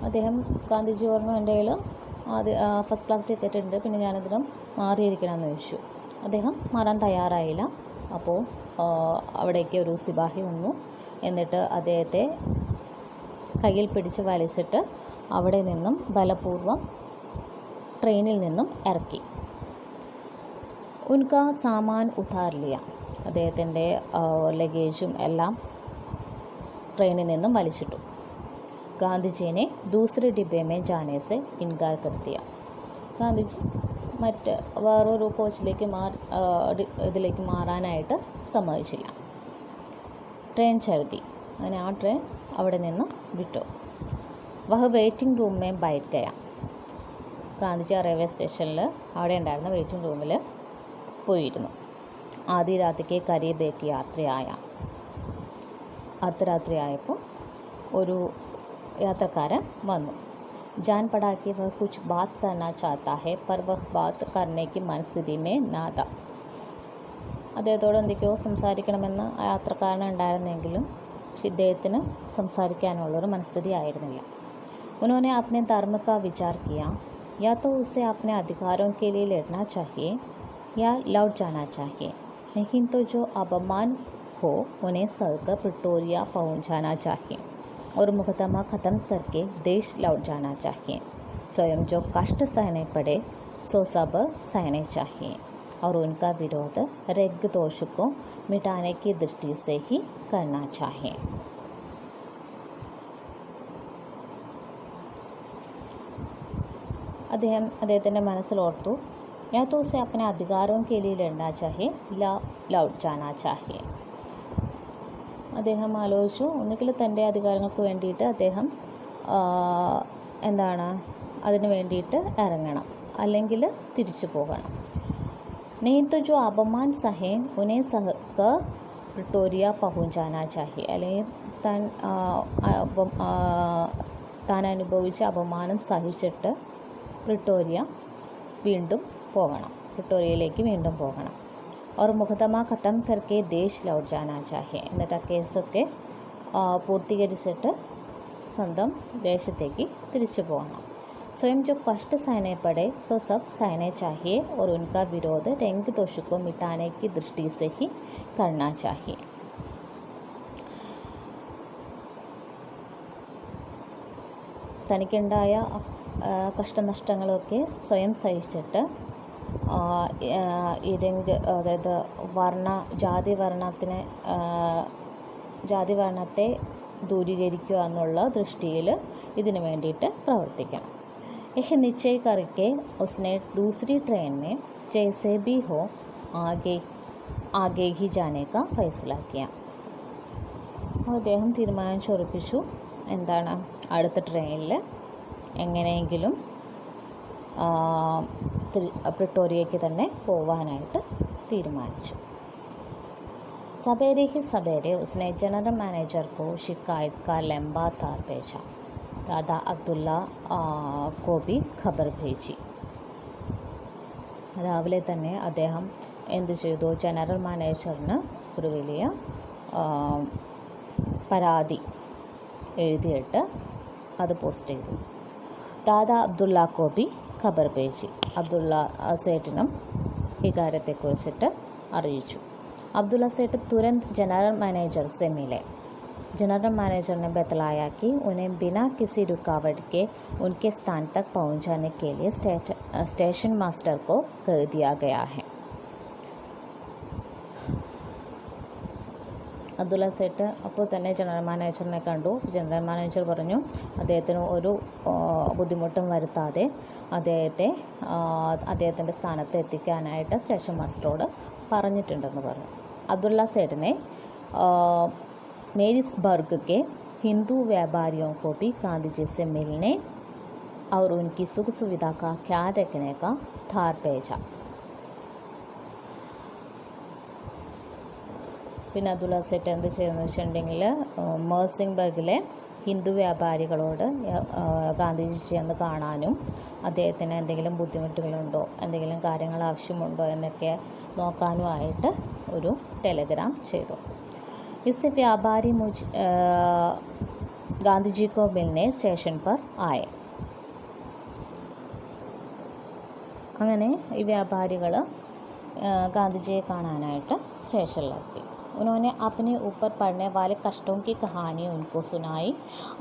Speaker 1: അദ്ദേഹം ഗാന്ധിജി പറഞ്ഞു, എൻ്റെ കയ്യിൽ ഫസ്റ്റ് ക്ലാസ് ടിക്കറ്റ് ഉണ്ട്, പിന്നെ ഞാനിതിനും മാറിയിരിക്കണമെന്ന് ചോദിച്ചു. അദ്ദേഹം മാറാൻ തയ്യാറായില്ല. അപ്പോൾ അവിടേക്ക് ഒരു സിപാഹി വന്നു. എന്നിട്ട് അദ്ദേഹത്തെ കയ്യിൽ പിടിച്ച് വലിച്ചിട്ട് അവിടെ നിന്നും ബലപൂർവം ട്രെയിനിൽ നിന്നും ഇറക്കി. ഉൻകാ സാമാൻ ഉതാർ ലിയ, അദ്ദേഹത്തിൻ്റെ ലഗേജും എല്ലാം ട്രെയിനിൽ നിന്നും വലിച്ചിട്ടു. ഗാന്ധിജീനെ ദൂസരെ ഡിബ്ബെ മേ ജാനെ സെ ഇൻകാർ കർ ദിയ, ഗാന്ധിജി വേറൊരു കോച്ചിലേക്ക് ഇതിലേക്ക് മാറാനായിട്ട് സമ്മതിച്ചില്ല. ട്രെയിൻ ചൽതി, അങ്ങനെ ആ ട്രെയിൻ അവിടെ നിന്ന് വിട്ടു. വഹ waiting room may byte Gaya, Gandhiji railway സ്റ്റേഷനിൽ അവിടെ ഉണ്ടായിരുന്ന വെയിറ്റിംഗ് റൂമിൽ പോയിരുന്നു. ആദ്യ രാത്രിക്ക് കരീബേക്ക് യാത്രയായ, അർദ്ധരാത്രിയായപ്പോൾ ഒരു യാത്രക്കാരൻ വന്നു. जान पड़ा कि वह कुछ बात करना चाहता है, पर वह बात करने की मनस्थिति में ना था. അദ്ദേഹത്തോട് എന്തൊക്കെയോ സംസാരിക്കണമെന്ന് ആ യാത്രക്കാരന് ഉണ്ടായിരുന്നെങ്കിലും പക്ഷെ ഇദ്ദേഹത്തിന് സംസാരിക്കാനുള്ളൊരു മനസ്ഥിതി ആയിരുന്നില്ല. उन्होंने अपने धर्म का विचार किया, या तो उसे अपने अधिकारों के लिए लड़ना चाहिए या लौट जाना चाहिए, नहीं तो जो अपमान हो उन्हें सहकर प्रिटोरिया पहुंच जाना चाहिए और मुकदमा ख़त्म करके देश लौट जाना चाहिए. स्वयं जो कष्ट सहने पड़े सो सब सहने चाहिए और उनका विरोध रग दोष को मिटाने की दृष्टि से ही करना चाहिए. അദ്ദേഹത്തിൻ്റെ മനസ്സിലോർത്തു, या तो उसे अपने अधिकारों के लिए लड़ना चाहिए या लौट जाना चाहिए. അദ്ദേഹം ആലോചിച്ചു, ഒന്നുകിൽ തൻ്റെ അധികാരങ്ങൾക്ക് വേണ്ടിയിട്ട് അദ്ദേഹം അതിന് വേണ്ടിയിട്ട് ഇറങ്ങണം, അല്ലെങ്കിൽ തിരിച്ചു പോകണം. नहीं तो जो अपमान सहे उन्हें सहकर प्रिटोरिया पहुंच जाना चाहिए, അല്ലെങ്കിൽ താൻ അനുഭവിച്ച അപമാനം സഹിച്ചിട്ട് പ്രിട്ടോറിയയിലേക്ക് വീണ്ടും പോകണം. और मुकदमा ख़त्म करके देश लौट जाना चाहिए, എന്നിട്ട് ആ കേസൊക്കെ പൂർത്തീകരിച്ചിട്ട് സ്വന്തം ദേശത്തേക്ക് തിരിച്ചു പോകണം. स्वयं जो कष्ट सहने पड़े सो सब सहने चाहिए और उनका विरोध रंग दोष को मिटाने की दृष्टि से ही करना चाहिए. തനിക്കുണ്ടായ കഷ്ടനഷ്ടങ്ങളൊക്കെ സ്വയം സഹിച്ചിട്ട് ഈ അതായത് ജാതിവർണ്ണത്തെ ദൂരീകരിക്കുക എന്നുള്ള ദൃഷ്ടിയിൽ ഇതിനു വേണ്ടിയിട്ട് പ്രവർത്തിക്കണം. यह निश्चय करके उसने दूसरी ट्रेन में जैसे भी हो आगे ही जाने का फैसला किया. അദ്ദേഹം തീരുമാനിച്ചുറപ്പിച്ചു, അടുത്ത ട്രെയിനിൽ എങ്ങനെയെങ്കിലും പ്രിട്ടോറിയയ്ക്ക് തന്നെ പോവാനായിട്ട് തീരുമാനിച്ചു. सवेरे ही सवेरे उसने जनरल मैनेजर को शिकायत का लंबा तार भेजा. दादा अब्दुल्ला को भी ഖബർ भेजी. രാവിലെ തന്നെ അദ്ദേഹം എന്തു ചെയ്തു, ജനറൽ മാനേജറിന് ഒരു വലിയ പരാതി എഴുതിയിട്ട് അത് പോസ്റ്റ് ചെയ്തു. ദാദാ അബ്ദുള്ള को भी ഖബർ भेजी. അബ്ദുള്ള സേഠിനും ഈ കാര്യത്തെക്കുറിച്ചിട്ട് അറിയിച്ചു. अब्दुल्ला सेठ तुरंत जनरल मैनेजर से मिले. जनरल मैनेजर ने बतलाया कि उन्हें बिना किसी रुकावट के उनके स्थान तक पहुंचाने के लिए स्टेशन मास्टर को कह दिया गया है. അബ്ദുള്ള സേട്ട് അപ്പോൾ തന്നെ ജനറൽ മാനേജറിനെ കണ്ടു. ജനറൽ മാനേജർ പറഞ്ഞു, അദ്ദേഹത്തിന് ഒരു ബുദ്ധിമുട്ടും വരുത്താതെ അദ്ദേഹത്തിൻ്റെ സ്ഥാനത്ത് എത്തിക്കാനായിട്ട് സ്റ്റേഷൻ മാസ്റ്ററോട് പറഞ്ഞിട്ടുണ്ടെന്ന് പറഞ്ഞു. अब्दुल्ला सेठ ने मेरिट्सबर्ग के हिंदू व्यापारियों को भी गांधी जी से मिलने और उनकी सुख सुविधा का ख्याल रखने का थार भेजा. പിന്നെ അബ്ദുള്ള സേട്ട് എന്ത് ചെയ്തെന്ന് വെച്ചിട്ടുണ്ടെങ്കിൽ മേഴ്സിംഗ്ബർഗിലെ ഹിന്ദു വ്യാപാരികളോട് ഗാന്ധിജി ചെന്ന് കാണാനും അദ്ദേഹത്തിന് എന്തെങ്കിലും ബുദ്ധിമുട്ടുകളുണ്ടോ, എന്തെങ്കിലും കാര്യങ്ങൾ ആവശ്യമുണ്ടോ എന്നൊക്കെ നോക്കാനുമായിട്ട് ഒരു ടെലഗ്രാം ചെയ്തു. इससे व्यापारी गांधी जी को मिलने स्टेशन पर आए. അങ്ങനെ ഈ വ്യാപാരികൾ ഗാന്ധിജിയെ കാണാനായിട്ട് സ്റ്റേഷനിലെത്തി. उन्होंने अपने ऊपर पड़ने वाले कष्टों की कहानी उनको सुनाई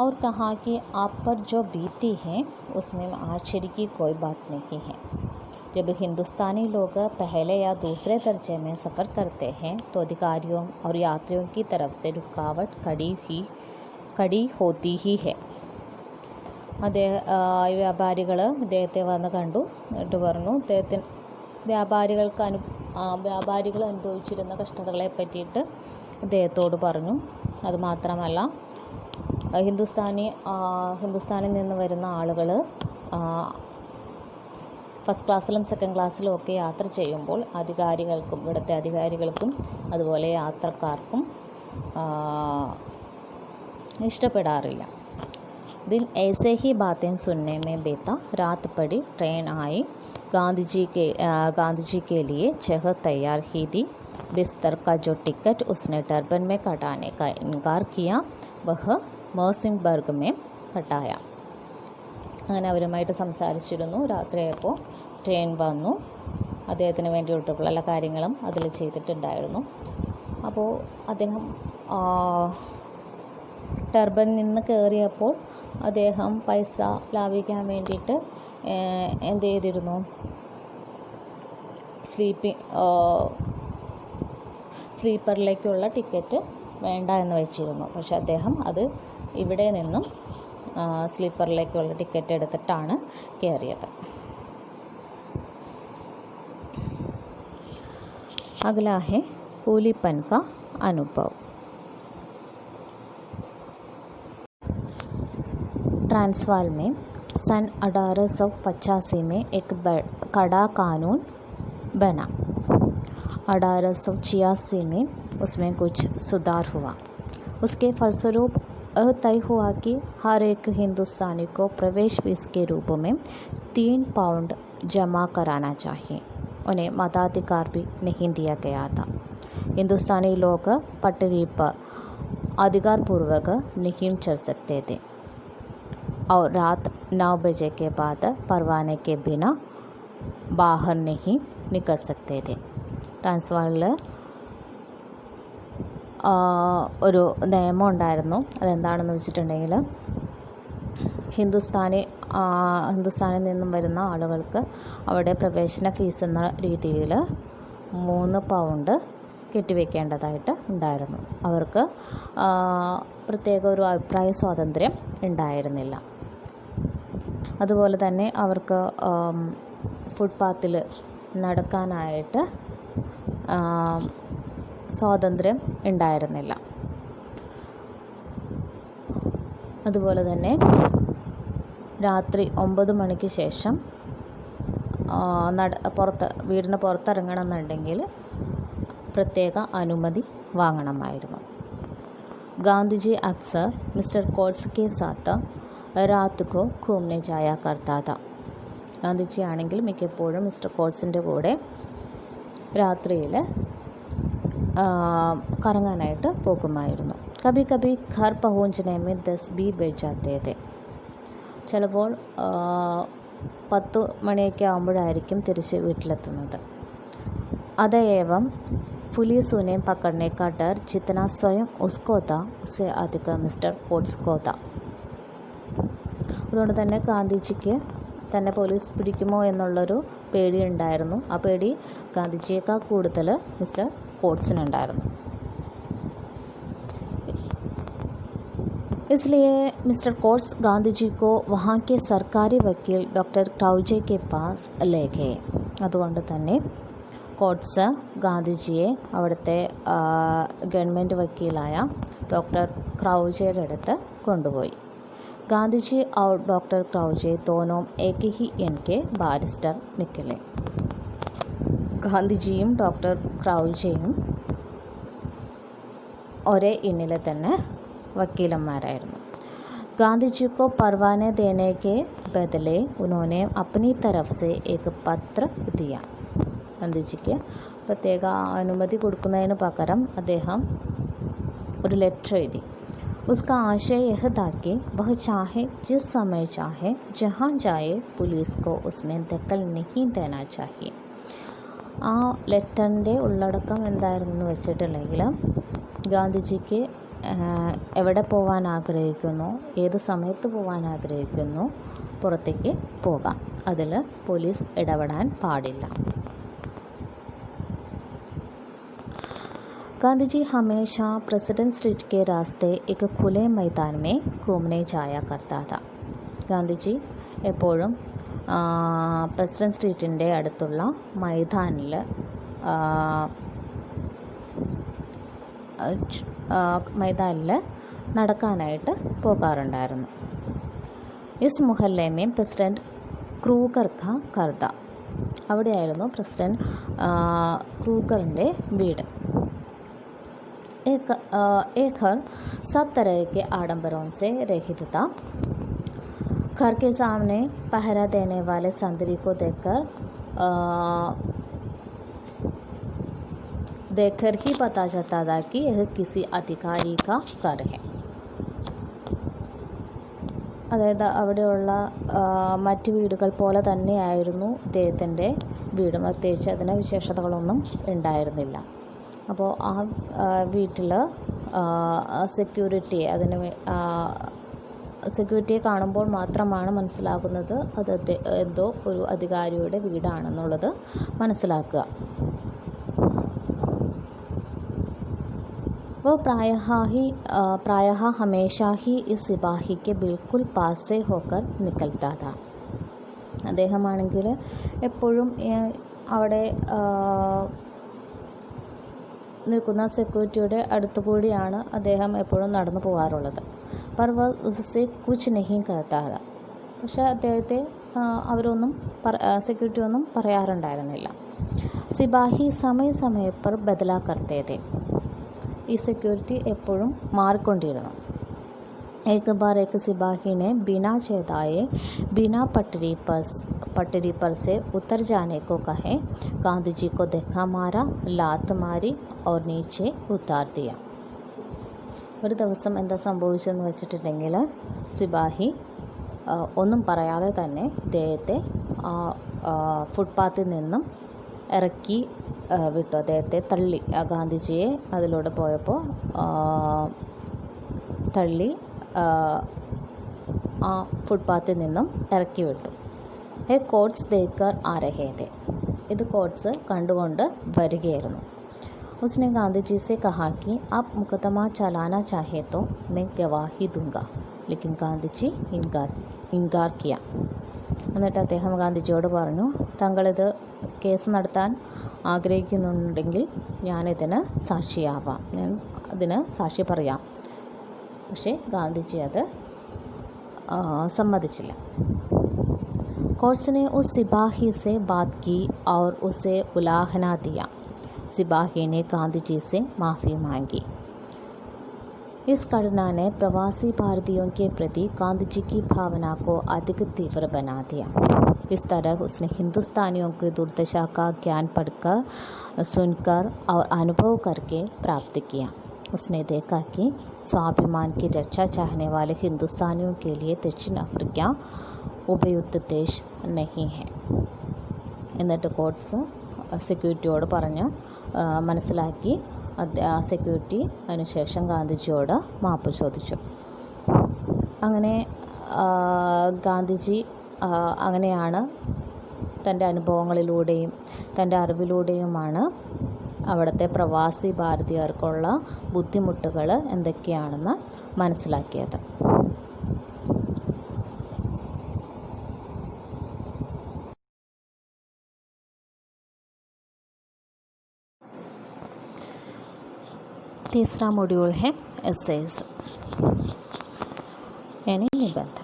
Speaker 1: और कहा कि आप पर जो बीती है उसमें आश्चर्य की कोई बात नहीं है. जब हिंदुस्तानी लोग पहले या दूसरे दर्जे में सफ़र करते हैं तो अधिकारियों और यात्रियों की तरफ से रुकावट खड़ी होती ही है. വ്യാപാരികൾ ഇദ്ദേഹത്തെ വന്ന് കണ്ടു. എന്നിട്ട് പറഞ്ഞു വ്യാപാരികൾ അനുഭവിച്ചിരുന്ന കഷ്ടതകളെ പറ്റിയിട്ട് ഇദ്ദേഹത്തോട് പറഞ്ഞു. അതുമാത്രമല്ല, ഹിന്ദുസ്ഥാനിൽ നിന്ന് വരുന്ന ആളുകൾ ഫസ്റ്റ് ക്ലാസ്സിലും സെക്കൻഡ് ക്ലാസ്സിലും ഒക്കെ യാത്ര ചെയ്യുമ്പോൾ ഇവിടുത്തെ അധികാരികൾക്കും അതുപോലെ യാത്രക്കാർക്കും ഇഷ്ടപ്പെടാറില്ല. दिन ऐसे ही बातें सुनने में बीता. रात पड़ी, ट्रेन आई. गांधी जी के लिए जगह तैयार ही थी. बिस्तर का जो टिकट उसने टर्बन में कटाने का इनकार किया वह മേഴ്സിംഗ്ബർഗ് में കട്ടായ. അങ്ങനെ അവരുമായിട്ട് സംസാരിച്ചിരുന്നു. രാത്രിയായപ്പോൾ ട്രെയിൻ വന്നു. അദ്ദേഹത്തിന് വേണ്ടിയിട്ടുള്ള എല്ലാ കാര്യങ്ങളും അതിൽ ചെയ്തിട്ടുണ്ടായിരുന്നു. അപ്പോൾ അദ്ദേഹം ടർബനിൽ നിന്ന് കയറിയപ്പോൾ അദ്ദേഹം പൈസ ലാഭിക്കാൻ വേണ്ടിയിട്ട് എന്ത് ചെയ്തിരുന്നു, സ്ലീപ്പറിലേക്കുള്ള ടിക്കറ്റ് വേണ്ട എന്ന് വെച്ചിരുന്നു. പക്ഷെ അദ്ദേഹം അത് ഇവിടെ നിന്നും സ്ലീപ്പറിലേക്കുള്ള ടിക്കറ്റ് എടുത്തിട്ടാണ് കയറിയത്. अगला है कूलीपन का अनुभव. ट्रांसवाल में सन 1885 में एक कड़ा कानून बना. 1886 में उसमें कुछ सुधार हुआ. उसके फलस्वरूप तय हुआ कि हर एक हिंदुस्तानी को प्रवेश फीस के रूप में 3 पाउंड जमा कराना चाहिए. उन्हें मताधिकार भी नहीं दिया गया था. हिंदुस्तानी लोग पटरी पर अधिकारपूर्वक नहीं चल सकते थे और रात 9 बजे के बाद परवाने के बिना बाहर नहीं निकल सकते थे. ട്രാൻസ്വാളിൽ ഒരു നിയമം ഉണ്ടായിരുന്നു. അതെന്താണെന്ന് വെച്ചിട്ടുണ്ടെങ്കിൽ ഹിന്ദുസ്ഥാനിൽ നിന്നും വരുന്ന ആളുകൾക്ക് അവിടെ പ്രവേശന ഫീസ് എന്ന രീതിയിൽ 3 പൗണ്ട് കെട്ടിവെക്കേണ്ടതായിട്ട് ഉണ്ടായിരുന്നു. അവർക്ക് പ്രത്യേക ഒരു അഭിപ്രായ സ്വാതന്ത്ര്യം ഉണ്ടായിരുന്നില്ല. അതുപോലെ തന്നെ അവർക്ക് ഫുട്പാത്തിൽ നടക്കാനായിട്ട് സ്വാതന്ത്ര്യം ഉണ്ടായിരുന്നില്ല. അതുപോലെ തന്നെ രാത്രി 9 മണിക്ക് ശേഷം വീടിന് പുറത്തിറങ്ങണമെന്നുണ്ടെങ്കിൽ പ്രത്യേക അനുമതി വാങ്ങണമായിരുന്നു. ഗാന്ധിജി അക്സർ മിസ്റ്റർ കോട്സ് കെ സാത്ത് രാത് കോ ഘൂമനെ ജായാ കർത്താ താ. ഗാന്ധിജി ആണെങ്കിൽ മിക്കപ്പോഴും മിസ്റ്റർ കോട്സിൻ്റെ കൂടെ രാത്രിയിൽ കറങ്ങാനായിട്ട് പോകുമായിരുന്നു. കഭി കഭി ഘർ പഹുഞ്ചനെ മേ 10 भी बज जाते थे. ചിലപ്പോൾ 10 മണിയൊക്കെ ആകുമ്പോഴായിരിക്കും തിരിച്ച് വീട്ടിലെത്തുന്നത്. अतएव पुलिस उन्हें पकड़ने का डर जितना स्वयं उसको था उससे अधिक मिस्टर कोट्स को था. അതുകൊണ്ട് തന്നെ ഗാന്ധിജിക്ക് തന്നെ പോലീസ് പിടിക്കുമോ എന്നുള്ളൊരു പേടി ഉണ്ടായിരുന്നു. ആ പേടി ഗാന്ധിജിയേക്കാൾ കൂടുതൽ മിസ്റ്റർ കോട്സിനുണ്ടായിരുന്നു. इसलिए मिस्टर कोट्स गांधी जी को वहाँ के सरकारी वकील डॉक्टर क्राउजे के पास ले गए. അതുകൊണ്ട് തന്നെ കോട്സ് ഗാന്ധിജിയെ അവിടുത്തെ ഗവൺമെൻറ് വക്കീലായ ഡോക്ടർ ക്രൗജയുടെ അടുത്ത് കൊണ്ടുപോയി. ഗാന്ധിജി और डॉक्टर क्राउजे दोनों एक ही इनके ബാരിസ്റ്റർ നിക്കലെ. ഗാന്ധിജിയും ഡോക്ടർ ക്രൗജയും ഒരേ ഇന്നിലെ തന്നെ വക്കീലന്മാരായിരുന്നു. गांधी को परवाने देने के बदले उन्होंने अपनी तरफ से एक पत्र दिया. ഗാന്ധിജിക്ക് പ്രത്യേക അനുമതി കൊടുക്കുന്നതിന് പകരം അദ്ദേഹം ഒരു ലെറ്റർ എഴുതി. उसका आशय यह था कि वह चाहे जिस समय चाहे जहाँ जाए पुलिस को उसमें दखल नहीं देना चाहिए. ആ ലെറ്ററിൻ്റെ ഉള്ളടക്കം എന്തായിരുന്നു വെച്ചിട്ടുണ്ടെങ്കിൽ ഗാന്ധിജിക്ക് എവിടെ പോകാൻ ആഗ്രഹിക്കുന്നു, ഏത് സമയത്ത് പോകാൻ ആഗ്രഹിക്കുന്നു, പുറത്തേക്ക് പോകാം. അതിൽ പോലീസ് ഇടപെടാൻ പാടില്ല. गांधी जी हमेशा प्रेसिडेंट स्ट्रीट के रास्ते एक खुले मैदान में घूमने जाया करता था. ഗാന്ധിജി എപ്പോഴും പ്രസിഡൻറ്റ് സ്ട്രീറ്റിൻ്റെ അടുത്തുള്ള മൈതാനിൽ നടക്കാനായിട്ട് പോകാറുണ്ടായിരുന്നു. ഇസ് മുഹല്ലെ പ്രസിഡൻറ്റ് ക്രൂഗർ ക കർദ, അവിടെയായിരുന്നു പ്രസിഡൻറ്റ് ക്രൂഗറിൻ്റെ വീട്. एक घर सब तरह के आडंबरों से रहित था. घर के सामने पहरा देने वाले संतरी को देखकर ही पता चलता था कि यह किसी अधिकारी का घर है. അതായത് അവിടെയുള്ള മറ്റ് വീടുകൾ പോലെ തന്നെയായിരുന്നു ഇദ്ദേഹത്തിൻ്റെ വീടും. പ്രത്യേകിച്ച് അതിന് വിശേഷതകളൊന്നും ഉണ്ടായിരുന്നില്ല. അപ്പോൾ ആ വീട്ടിൽ സെക്യൂരിറ്റിയെ കാണുമ്പോൾ മാത്രമാണ് മനസ്സിലാകുന്നത് അത് എന്തോ ഒരു അധികാരിയുടെ വീടാണെന്നുള്ളത് മനസ്സിലാക്കുക. वो प्रायः हमेशा ही इस सिपाही के बिल्कुल पास से होकर निकलता था. അദ്ദേഹമാണെങ്കിൽ എപ്പോഴും അവിടെ നിൽക്കുന്ന സെക്യൂരിറ്റിയുടെ അടുത്തുകൂടിയാണ് അദ്ദേഹം എപ്പോഴും നടന്നു പോകാറുള്ളത്. पर वह उससे कुछ नहीं कहता था. പക്ഷേ അദ്ദേഹത്തെ സെക്യൂരിറ്റി ഒന്നും പറയാറുണ്ടായിരുന്നില്ല. സിപാഹി സമയ पर बदला करते थे. ഈ സെക്യൂരിറ്റി എപ്പോഴും മാറിക്കൊണ്ടിരുന്നു. एक बार एक सिपाही ने बिना चेताए बिना पटरी पर से उतर जाने को कहे गांधी जी को धक्का मारा, लात मारी और नीचे उतार दिया. ഒരു ദിവസം എന്താ സംഭവിച്ചതെന്ന് വെച്ചിട്ടുണ്ടെങ്കിൽ സിപാഹി ഒന്നും പറയാതെ തന്നെ ഇദ്ദേഹത്തെ ഫുട്പാത്തിൽ നിന്നും ഇറക്കി വിട്ടു. അദ്ദേഹത്തെ തള്ളി, ഗാന്ധിജിയെ അതിലൂടെ പോയപ്പോൾ തള്ളി ആ ഫുട്പാത്തിൽ നിന്നും ഇറക്കി വിട്ടു. കോട്ട്സ് ദേക്കർ ആ രഹേ थे. ഇത് കോട്ട്സ് കണ്ടുകൊണ്ട് വരികയായിരുന്നു. उसने गांधी जी से कहा कि आप मुकदमा चलाना चाहे तो मैं गवाही दूंगा, लेकिन गांधी जी इनकार किया. എന്നിട്ട് അദ്ദേഹം ഗാന്ധിജിയോട് പറഞ്ഞു, തങ്ങളിത് കേസ് നടത്താൻ ആഗ്രഹിക്കുന്നുണ്ടെങ്കിൽ ഞാനിതിന് സാക്ഷിയാവാം, ഞാൻ അതിന് സാക്ഷി പറയാം. പക്ഷേ ഗാന്ധിജി അത് സമ്മതിച്ചില്ല. कोर्स ने उस सिपाही से बात की और उसे उलाहना दिया. सिपाही ने गांधी जी से माफ़ी मांगी. इस घटना ने प्रवासी भारतीयों के प्रति गांधी जी की भावना को अधिक तीव्र बना दिया. इस तरह उसने हिंदुस्तानियों की दुर्दशा का ज्ञान पढ़कर, सुनकर और अनुभव करके प्राप्त किया. उसने देखा कि स्वाभिमान की रक्षा चाहने वाले हिंदुस्तानियों के लिए दक्षिण अफ्रीका ഉപയുക്ത ദേശ് നഹി ഹെ. എന്നിട്ട് കോട്ട്സ് സെക്യൂരിറ്റിയോട് പറഞ്ഞ് മനസ്സിലാക്കി. സെക്യൂരിറ്റി അതിനുശേഷം ഗാന്ധിജിയോട് മാപ്പ് ചോദിച്ചു. അങ്ങനെ ഗാന്ധിജി അങ്ങനെയാണ് തൻ്റെ അനുഭവങ്ങളിലൂടെയും തൻ്റെ അറിവിലൂടെയുമാണ് അവിടുത്തെ പ്രവാസി ഭാരതീയർക്കുള്ള ബുദ്ധിമുട്ടുകൾ എന്തൊക്കെയാണെന്ന് മനസ്സിലാക്കിയത്. तीसरा मॉड्यूल है एसेज यानी निबंध.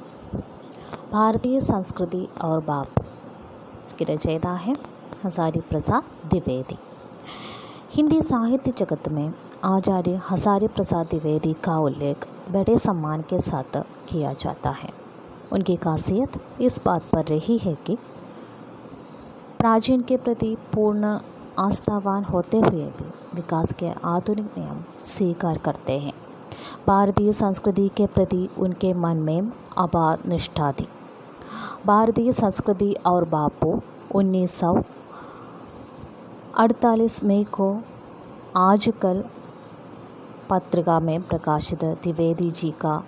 Speaker 1: भारतीय संस्कृति और बाप. इसकी रचयिता है हजारी प्रसाद द्विवेदी. हिंदी साहित्य जगत में आचार्य हजारी प्रसाद द्विवेदी का उल्लेख बड़े सम्मान के साथ किया जाता है. उनकी खासियत इस बात पर रही है कि प्राचीन के प्रति पूर्ण आस्थावान होते हुए भी विकास के आधुनिक नियम स्वीकार करते हैं भारतीय संस्कृति के प्रति उनके मन में अपार निष्ठा थी। भारतीय संस्कृति और बापू 1948 मई को आजकल पत्रिका में प्रकाशित द्विवेदी जी का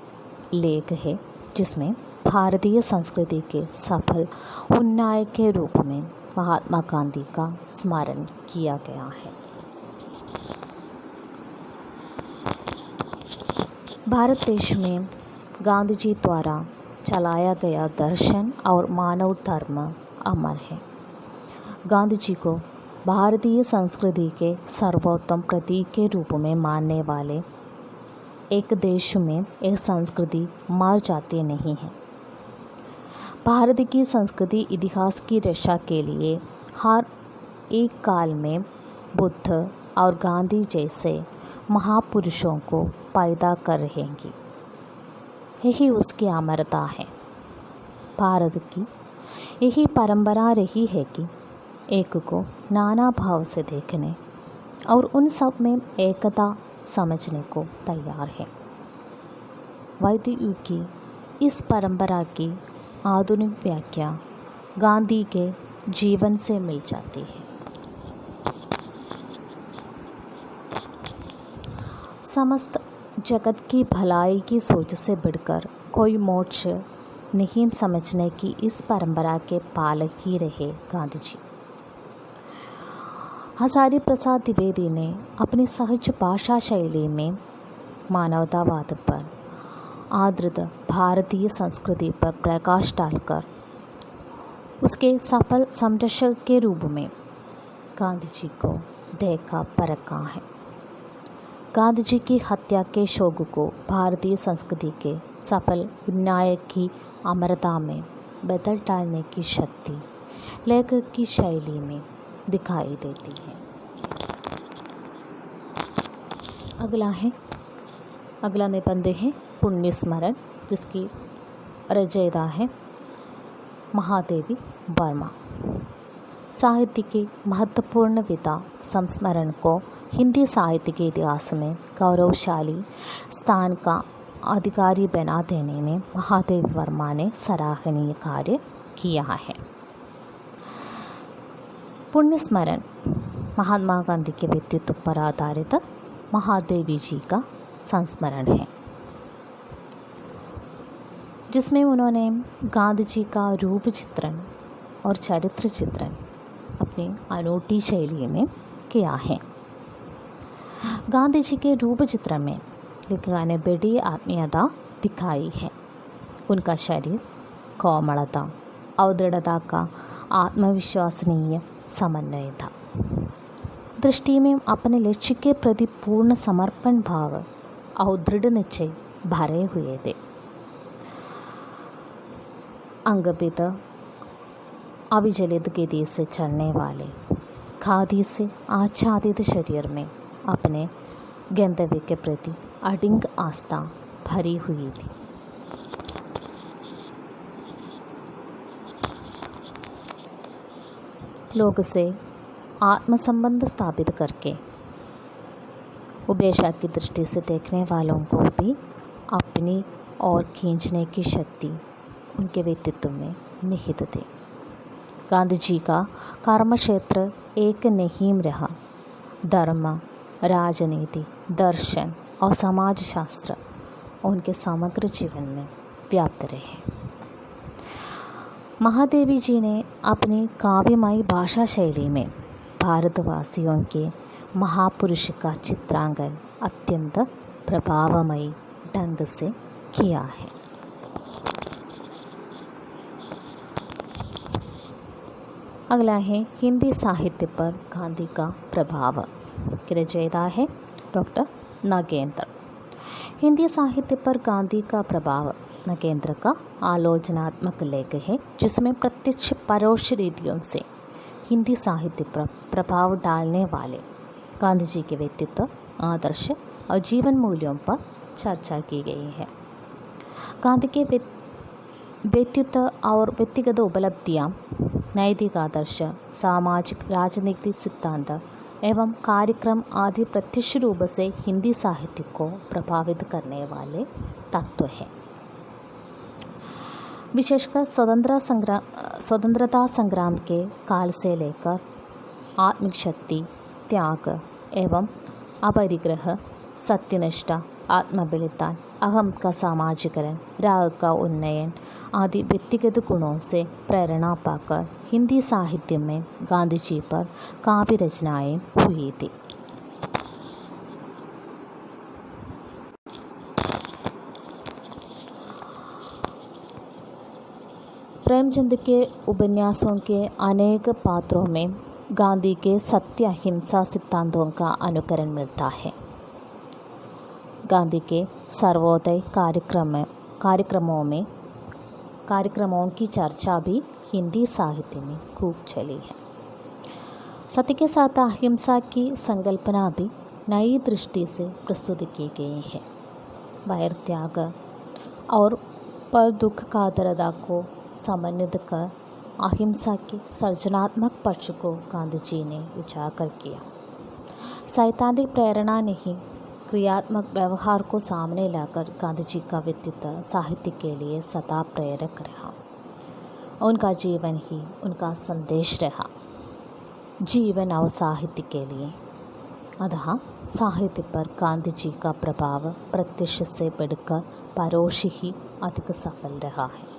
Speaker 1: लेख है, जिसमें भारतीय संस्कृति के सफल उन्नायक के रूप में महात्मा गांधी का स्मरण किया गया है। भारत देश में गांधी जी द्वारा चलाया गया दर्शन और मानव धर्म अमर है। गांधी जी को भारतीय संस्कृति के सर्वोत्तम प्रतीक के रूप में मानने वाले एक देश में एक संस्कृति मर जाती नहीं है। भारत की संस्कृति इतिहास की रक्षा के लिए हर एक काल में बुद्ध और गांधी जैसे महापुरुषों को पैदा कर रहेंगी। यही उसकी अमरता है। भारत की यही परंपरा रही है कि एक को नाना भाव से देखने और उन सब में एकता समझने को तैयार है। वैदिक युग की इस परंपरा की आधुनिक व्याख्या गांधी के जीवन से मिल जाती है। समस्त जगत की भलाई की सोच से बढ़कर कोई मोक्ष नहीं समझने की इस परंपरा के पालक ही रहे गांधी जी। हजारी प्रसाद द्विवेदी ने अपनी सहज भाषा शैली में मानवतावाद पर आधारित भारतीय संस्कृति पर प्रकाश डालकर उसके सफल संरक्षक के रूप में गांधी जी को देखा परखा है। गांधी जी की हत्या के शोक को भारतीय संस्कृति के सफल उन्नायक की अमरता में बदल डालने की शक्ति लेखक की शैली में दिखाई देती है। अगला निबंध है पुण्य स्मरण, जिसकी रचयिता है महादेवी वर्मा। साहित्य के महत्वपूर्ण विधा संस्मरण को हिंदी साहित्य के इतिहास में गौरवशाली स्थान का अधिकारी बना देने में महादेवी वर्मा ने सराहनीय कार्य किया है। पुण्य स्मरण महात्मा गांधी के व्यक्तित्व पर आधारित महादेवी जी का संस्मरण है, जिसमें उन्होंने गांधी जी का रूप चित्रण और चरित्र चित्रण अपनी अनूठी शैली में किया है। गांधी जी के रूप चित्रण में लेखिका ने बड़ी आत्मीयता दिखाई है। उनका शरीर कोमलता और दृढ़ता का आत्मविश्वसनीय समन्वय था। दृष्टि में अपने लक्ष्य के प्रति पूर्ण समर्पण भाव और दृढ़ निश्चय भरे हुए थे। अंगपित अविचलित गति से चलने वाले खादी से आच्छादित शरीर में अपने गंतव्य के प्रति अडिग आस्था भरी हुई थी। लोग से आत्मसंबंध स्थापित करके उपेक्षा की दृष्टि से देखने वालों को भी अपनी ओर खींचने की शक्ति उनके व्यक्तित्व में निहित थी। गांधी जी का कर्म क्षेत्र एक नहीं रहा। धर्म, राजनीति, दर्शन और समाज शास्त्र उनके समग्र जीवन में व्याप्त रहे। महादेवी जी ने अपनी काव्यमयी भाषा शैली में भारतवासियों के महापुरुष का चित्रांकन अत्यंत प्रभावमयी ढंग से किया है। अगला है हिंदी साहित्य पर गांधी का प्रभाव, की रचयिता है डॉक्टर नागेंद्र। हिंदी साहित्य पर गांधी का प्रभाव नागेंद्र का आलोचनात्मक लेख है, जिसमें प्रत्यक्ष परोक्ष रीतियों से हिंदी साहित्य पर प्रभाव डालने वाले गांधी जी के व्यक्तित्व, आदर्श और जीवन मूल्यों पर चर्चा की गई है। गांधी के व्यक्तित्व और व्यक्तिगत उपलब्धियाँ, नैतिक आदर्श, सामाजिक राजनीतिक सिद्धांत एवं कार्यक्रम आदि प्रत्यक्ष रूप से हिंदी साहित्य को प्रभावित करने वाले तत्व हैं। विशेषकर स्वतंत्रता संग्राम के काल से लेकर आत्मिक शक्ति, त्याग एवं अपरिग्रह, सत्यनिष्ठा, आत्मबलिदान, अहम का सामाजिकरण, राग का उन्नयन आदि व्यक्तिगत गुणों से प्रेरणा पाकर हिंदी साहित्य में गांधी जी पर काव्य रचनाएं हुई थी। प्रेमचंद के उपन्यासों के अनेक पात्रों में गांधी के सत्य अहिंसा सिद्धांतों का अनुकरण मिलता है। गांधी के सर्वोदय कार्यक्रमों की चर्चा भी हिंदी साहित्य में खूब चली है। सत्य के साथ अहिंसा की संकल्पना भी नई दृष्टि से प्रस्तुत की गई है। वैर त्याग और पर दुख का दर्द को समन्वित कर अहिंसा के सर्जनात्मक पक्ष को गांधी जी ने उजागर किया। सैद्धांतिक प्रेरणा नहीं, क्रियात्मक व्यवहार को सामने लाकर गांधी जी का व्यक्तित्व साहित्य के लिए सदा प्रेरक रहा। उनका जीवन ही उनका संदेश रहा, जीवन और साहित्य के लिए। अतः साहित्य पर गांधी जी का प्रभाव प्रत्यक्ष से बढ़कर परोक्ष ही अधिक सफल रहा है।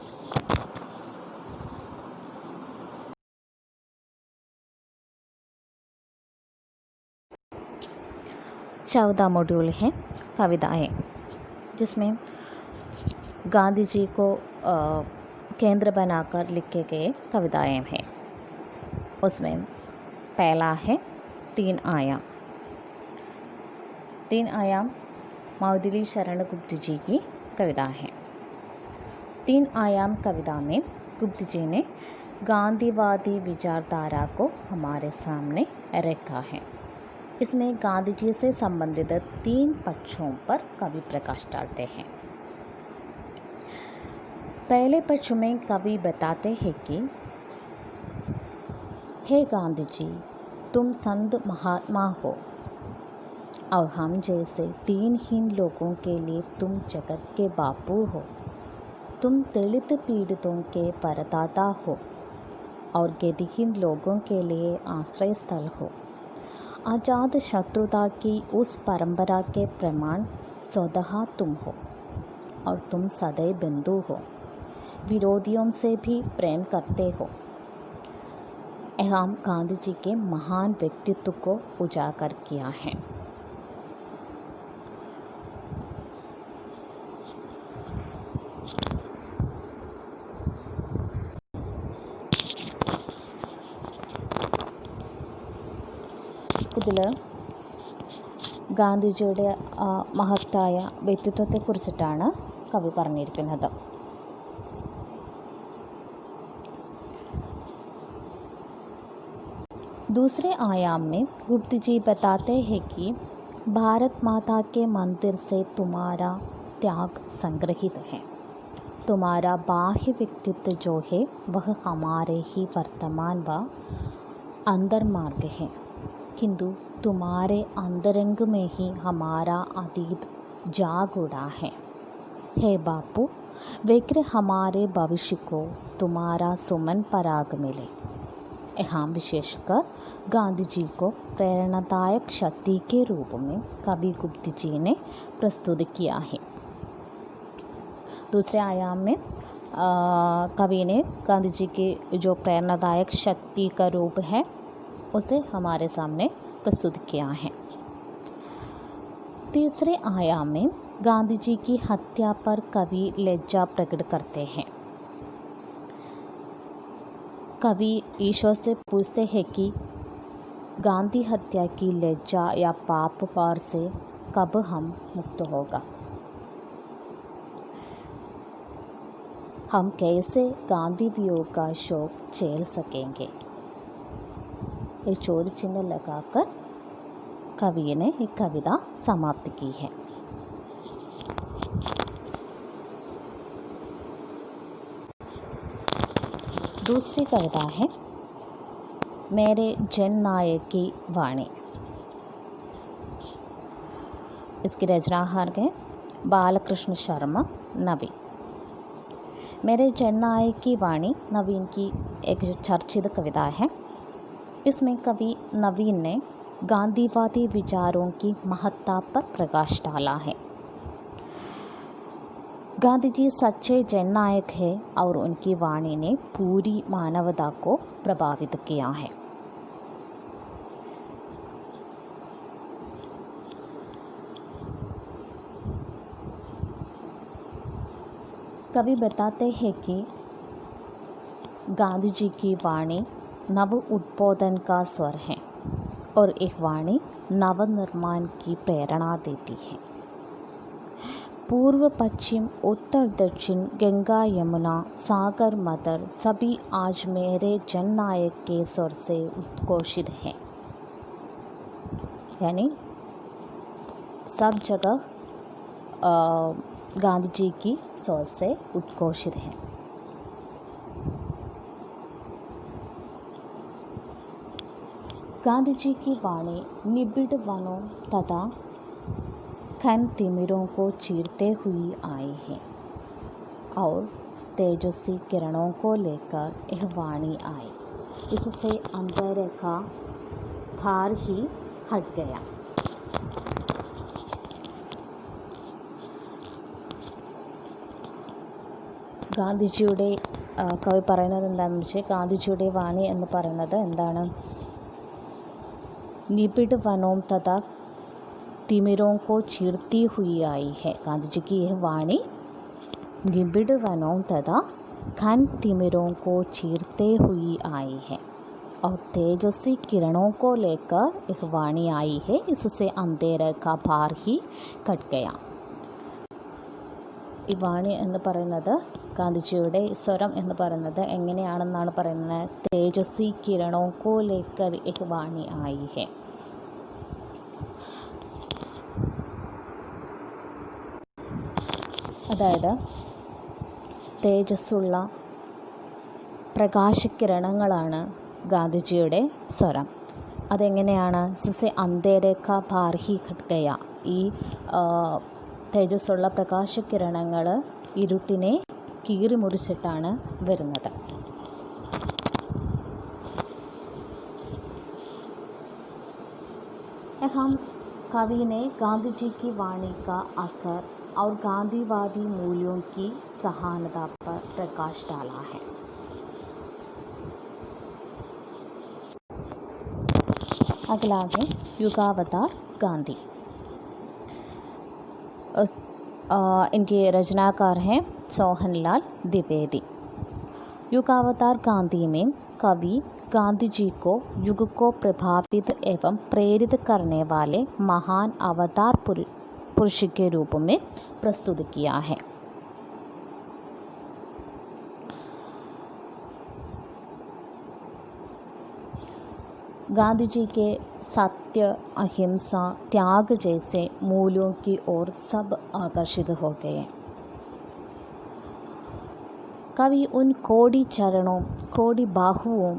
Speaker 1: चौथा मॉड्यूल है कविताएं, जिसमें गांधी जी को केंद्र बनाकर लिखे गए कविताएं हैं। उसमें पहला है तीन आयाम। तीन आयाम माउदली शरण गुप्त जी की कविता है। तीन आयाम कविता में गुप्त जी ने गांधीवादी विचारधारा को हमारे सामने रखा है। इसमें गांधी जी से संबंधित तीन पक्षों पर कवि प्रकाश डालते हैं। पहले पक्ष में कवि बताते हैं कि हे गांधी जी, तुम संत महात्मा हो और हम जैसे दीनहीन लोगों के लिए तुम जगत के बापू हो। तुम दलित पीड़ितों के परदाता हो और गतिहीन लोगों के लिए आश्रय स्थल हो। आजाद शत्रुता की उस परंपरा के प्रमाण स्वतः तुम हो और तुम सदैव बंधु हो, विरोधियों से भी प्रेम करते हो। एवं गांधी जी के महान व्यक्तित्व को उजागर किया है। ഇതിൽ ഗാന്ധിജിയുടെ മഹത്തായ വ്യക്തിത്വത്തെക്കുറിച്ചിട്ടാണ് കവി പറഞ്ഞിരിക്കുന്നത്. दूसरे आयाम में गुप्त जी बताते हैं कि भारत माता के मंदिर से तुम्हारा त्याग संग्रहित है। तुम्हारा बाह्य व्यक्तित्व जो है वह हमारे ही वर्तमान व अंतर मार्ग है, किंतु तुम्हारे अंतरंग में ही हमारा अतीत जाग उड़ा है। हे बापू, विग्रह हमारे भविष्य को तुम्हारा सुमन पराग मिले। यहाँ विशेषकर गांधी जी को प्रेरणादायक शक्ति के रूप में कवि गुप्त जी ने प्रस्तुत किया है। दूसरे आयाम में कवि ने गांधी जी की जो प्रेरणादायक शक्ति का रूप है उसे हमारे सामने प्रस्तुत किया है। तीसरे आयाम में गांधी जी की हत्या पर कवि लज्जा प्रकट करते हैं। कवि ईश्वर से पूछते हैं कि गांधी हत्या की लज्जा या पाप भार से कब हम मुक्त होगा। हम कैसे गांधी वियोग का शोक झेल सकेंगे। ये चोद चिन्ह लगाकर कवि ने एक कविता समाप्त की है। दूसरी कविता है मेरे जननायक की वाणी। इसकी रचनाकार हैं बालकृष्ण शर्मा नवीन। मेरे जननायक की वाणी नवीन की एक जो चर्चित कविता है। इसमें कवि नवीन ने गांधीवादी विचारों की महत्ता पर प्रकाश डाला है। गांधी जी सच्चे जननायक है और उनकी वाणी ने पूरी मानवता को प्रभावित किया है। कवि बताते हैं कि गांधी जी की वाणी नव उद्बोधन का स्वर है और एक वाणी नव निर्माण की प्रेरणा देती है। पूर्व पश्चिम उत्तर दक्षिण गंगा यमुना सागर मदर सभी आज मेरे जननायक के स्वर से उद्घोषित हैं। यानी सब जगह गांधी जी की स्वर से उद्घोषित है। गांधी जी की वाणी निबिड़ वनों तथा घन तिमिरों को चीरते हुए आई है और तेजस्वी किरणों को लेकर यह वाणी आई। इससे अंधेरे का भार ही हट गया। ഗാന്ധിജിയുടെ കവി പറയുന്നത് എന്താണെന്ന് വെച്ചാൽ ഗാന്ധിജിയുടെ വാണി എന്ന് പറയുന്നത് എന്താണ്? निबिड़ वनों तथा तिमिरों को चीरती हुई आई है। गांधी जी की यह वाणी निबिड़ वनों तथा घन तिमिरों को चीरते हुई आई है और तेजस्वी किरणों को लेकर यह वाणी आई है। इससे अंधेरे का भार ही कट गया। ഈ വാണി എന്ന് പറയുന്നത് ഗാന്ധിജിയുടെ സ്വരം എന്ന് പറയുന്നത് എങ്ങനെയാണെന്നാണ് പറയുന്നത്? തേജസ്വി കിരണോ കോ ലേക്കർ एक वाणी आई है। അതായത് തേജസ്സുള്ള പ്രകാശകിരണങ്ങളാണ് ഗാന്ധിജിയുടെ സ്വരം. അതെങ്ങനെയാണ്? സിസെ അന്ധേരെ കാ ഭാർ ഹി ഘട്ട് ഗയ. ഈ തേജസ്സുള്ള പ്രകാശകിരണങ്ങൾ ഇരുട്ടിനെ കീറി മുറിച്ചിട്ടാണ് വരുന്നത്. हम कवि ने गांधी जी की वाणी का असर और गांधीवादी मूल्यों की सहानता पर प्रकाश डाला है। अगला है युगावतार गांधी। इनके रचनाकार हैं सोहनलाल द्विवेदी। युगावतार गांधी में कवि गांधी जी को युग को प्रभावित एवं प्रेरित करने वाले महान अवतार पुरुष के रूप में प्रस्तुत किया है। गांधी जी के सत्य अहिंसा त्याग जैसे मूल्यों की ओर सब आकर्षित हो गए। कवि उन कोटि चरणों कोटि बाहुओं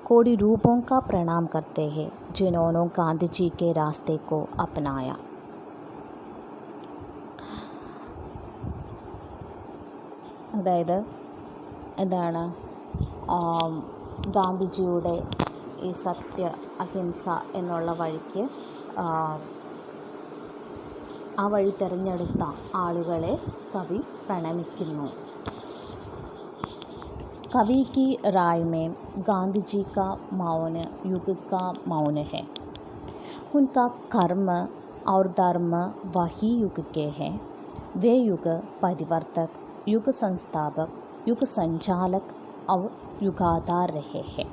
Speaker 1: कोटि रूपों का प्रणाम करते हैं जिन्होंने गांधी जी के रास्ते को अपनाया। അതായത് എന്താണ് ഗാന്ധിജിയുടെ ഈ സത്യ അഹിംസ എന്നുള്ള വഴിക്ക് ആ വഴി തിരഞ്ഞെടുത്ത ആളുകളെ കവി പ്രണമിക്കുന്നു. कवि की राय में गांधी जी का मौन युग का मौन है। उनका कर्म और धर्म वही युग के हैं। वे युग परिवर्तक युग संस्थापक युग संचालक और युगाधार रहे हैं।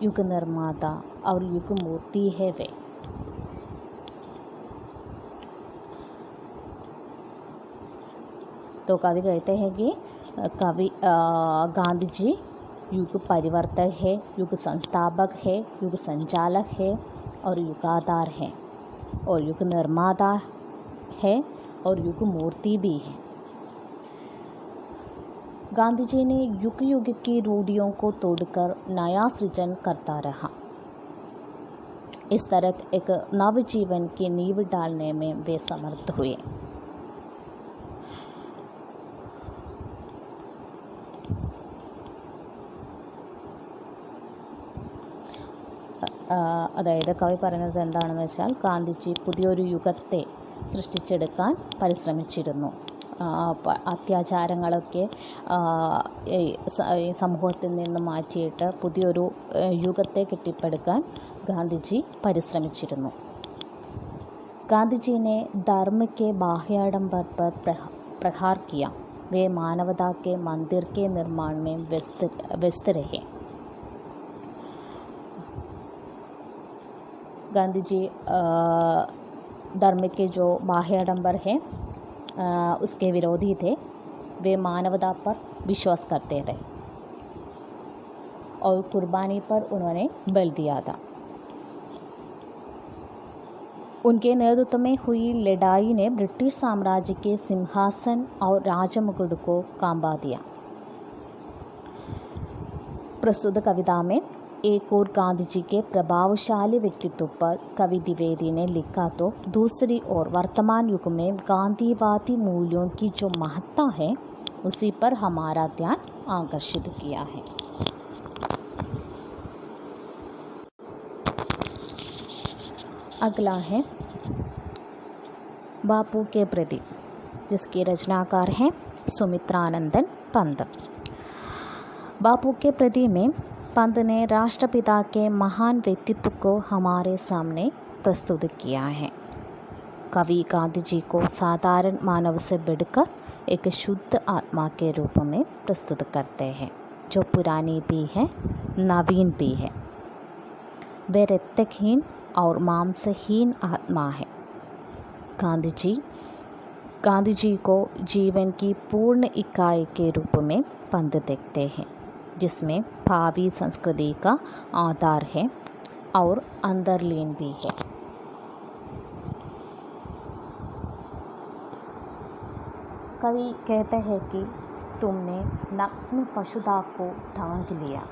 Speaker 1: युग निर्माता और युग मूर्ति है वे। तो कवि कहते हैं कि गांधी जी युग परिवर्तक है युग संस्थापक है युग संचालक है और युगाधार है और युग निर्माता है और युग मूर्ति भी है। गांधी जी ने युग युग की रूढ़ियों को तोड़कर नया सृजन करता रहा। इस तरह एक नव जीवन की नींव डालने में वे समर्थ हुए। അതായത് കവി പറയുന്നത് എന്താണെന്ന് വെച്ചാൽ ഗാന്ധിജി പുതിയൊരു യുഗത്തെ സൃഷ്ടിച്ചെടുക്കാൻ പരിശ്രമിച്ചിരുന്നു. അത്യാചാരങ്ങളൊക്കെ ഈ സമൂഹത്തിൽ നിന്ന് മാറ്റിയിട്ട് പുതിയൊരു യുഗത്തെ കെട്ടിപ്പടുക്കാൻ ഗാന്ധിജി പരിശ്രമിച്ചിരുന്നു. गांधी ने धर्म के बाह्याडंबर पर प्रहार किया। वे मानवता के मंदिर के निर्माण में व्यस्त रहे। गांधी जी धर्म के जो बाह्याडंबर है उसके विरोधी थे। वे मानवता पर विश्वास करते थे और कुर्बानी पर उन्होंने बल दिया था। उनके नेतृत्व में हुई लड़ाई ने ब्रिटिश साम्राज्य के सिंहासन और राजमुकुट को कांबा दिया। प्रस्तुत कविता में एक और गांधी जी के प्रभावशाली व्यक्तित्व पर कवि द्विवेदी ने लिखा तो दूसरी ओर वर्तमान युग में गांधीवादी मूल्यों की जो महत्ता है उसी पर हमारा ध्यान आकर्षित किया है। अगला है बापू के प्रति, जिसकी रचनाकार हैं सुमित्रानंदन पंत। बापू के प्रति में पंत ने राष्ट्रपिता के महान व्यक्तित्व को हमारे सामने प्रस्तुत किया है। कवि गांधी जी को साधारण मानव से बढ़कर एक शुद्ध आत्मा के रूप में प्रस्तुत करते हैं, जो पुरानी भी है नवीन भी है। वे रक्तहीन और मांसहीन आत्मा है। गांधी जी को जीवन की पूर्ण इकाई के रूप में पंत देखते हैं, जिसमें भावी संस्कृति का आधार है और अंतर्लीन भी है। कवि कहते हैं कि तुमने नग्न पशुता को ढांक लिया,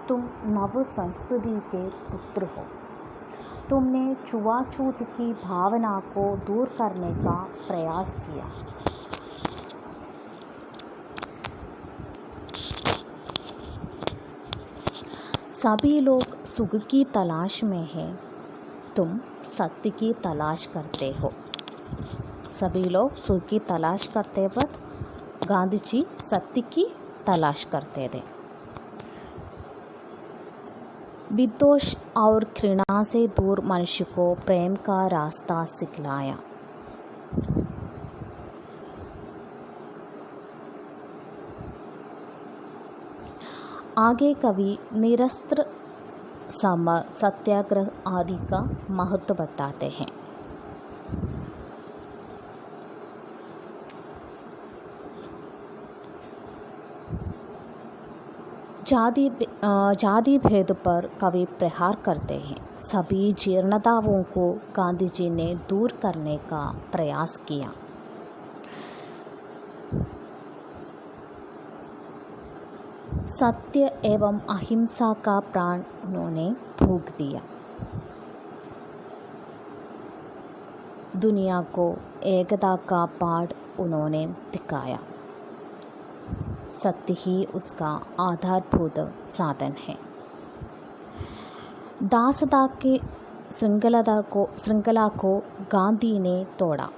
Speaker 1: तुम नव संस्कृति के पुत्र हो। तुमने छुआछूत की भावना को दूर करने का प्रयास किया। सभी लोग सुख की तलाश में हैं, तुम सत्य की तलाश करते हो। सभी लोग सुख की तलाश करते वक्त गांधी जी सत्य की तलाश करते थे। विद्वेष और घृणा से दूर मनुष्य को प्रेम का रास्ता सिखलाया। आगे कवि निरस्त्र समर सत्याग्रह आदि का महत्व बताते हैं। जाति भेद पर कवि प्रहार करते हैं। सभी जीर्णताओं को गांधी जी ने दूर करने का प्रयास किया। सत्य एवं अहिंसा का प्राण उन्होंने फूंक दिया। दुनिया को एकता का पाठ उन्होंने दिखाया। सत्य ही उसका आधारभूत साधन है। दासता के श्रृंखला को गांधी ने तोड़ा।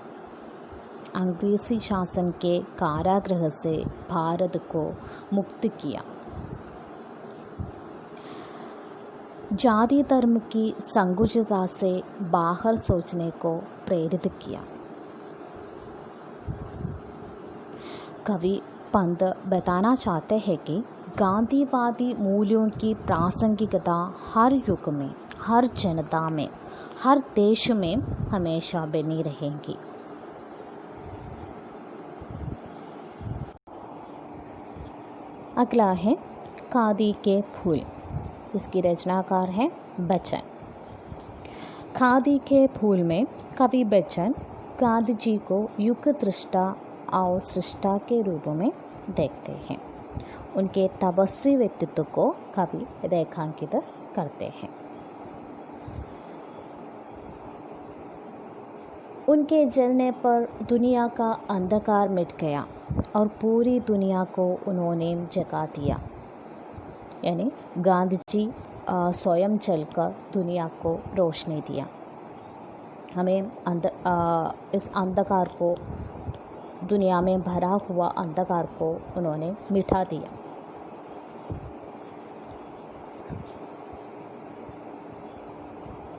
Speaker 1: अंग्रेजी शासन के कारागृह से भारत को मुक्त किया। जाति धर्म की संकुचितता से बाहर सोचने को प्रेरित किया। कवि पंत बताना चाहते हैं कि गांधीवादी मूल्यों की प्रासंगिकता हर युग में, हर जनता में, हर देश में हमेशा बनी रहेगी। अगला है खादी के फूल, जिसकी रचनाकार है बच्चन। खादी के फूल में कवि बच्चन गांधी जी को युग दृष्टा और सृष्टा के रूप में देखते हैं। उनके तपस्वी व्यक्तित्व को कवि रेखांकित करते हैं। उनके जलने पर दुनिया का अंधकार मिट गया और पूरी दुनिया को उन्होंने जगा दिया। यानी गांधी जी स्वयं चलकर दुनिया को रोशनी दिया। हमें इस अंधकार को, दुनिया में भरा हुआ अंधकार को उन्होंने मिटा दिया।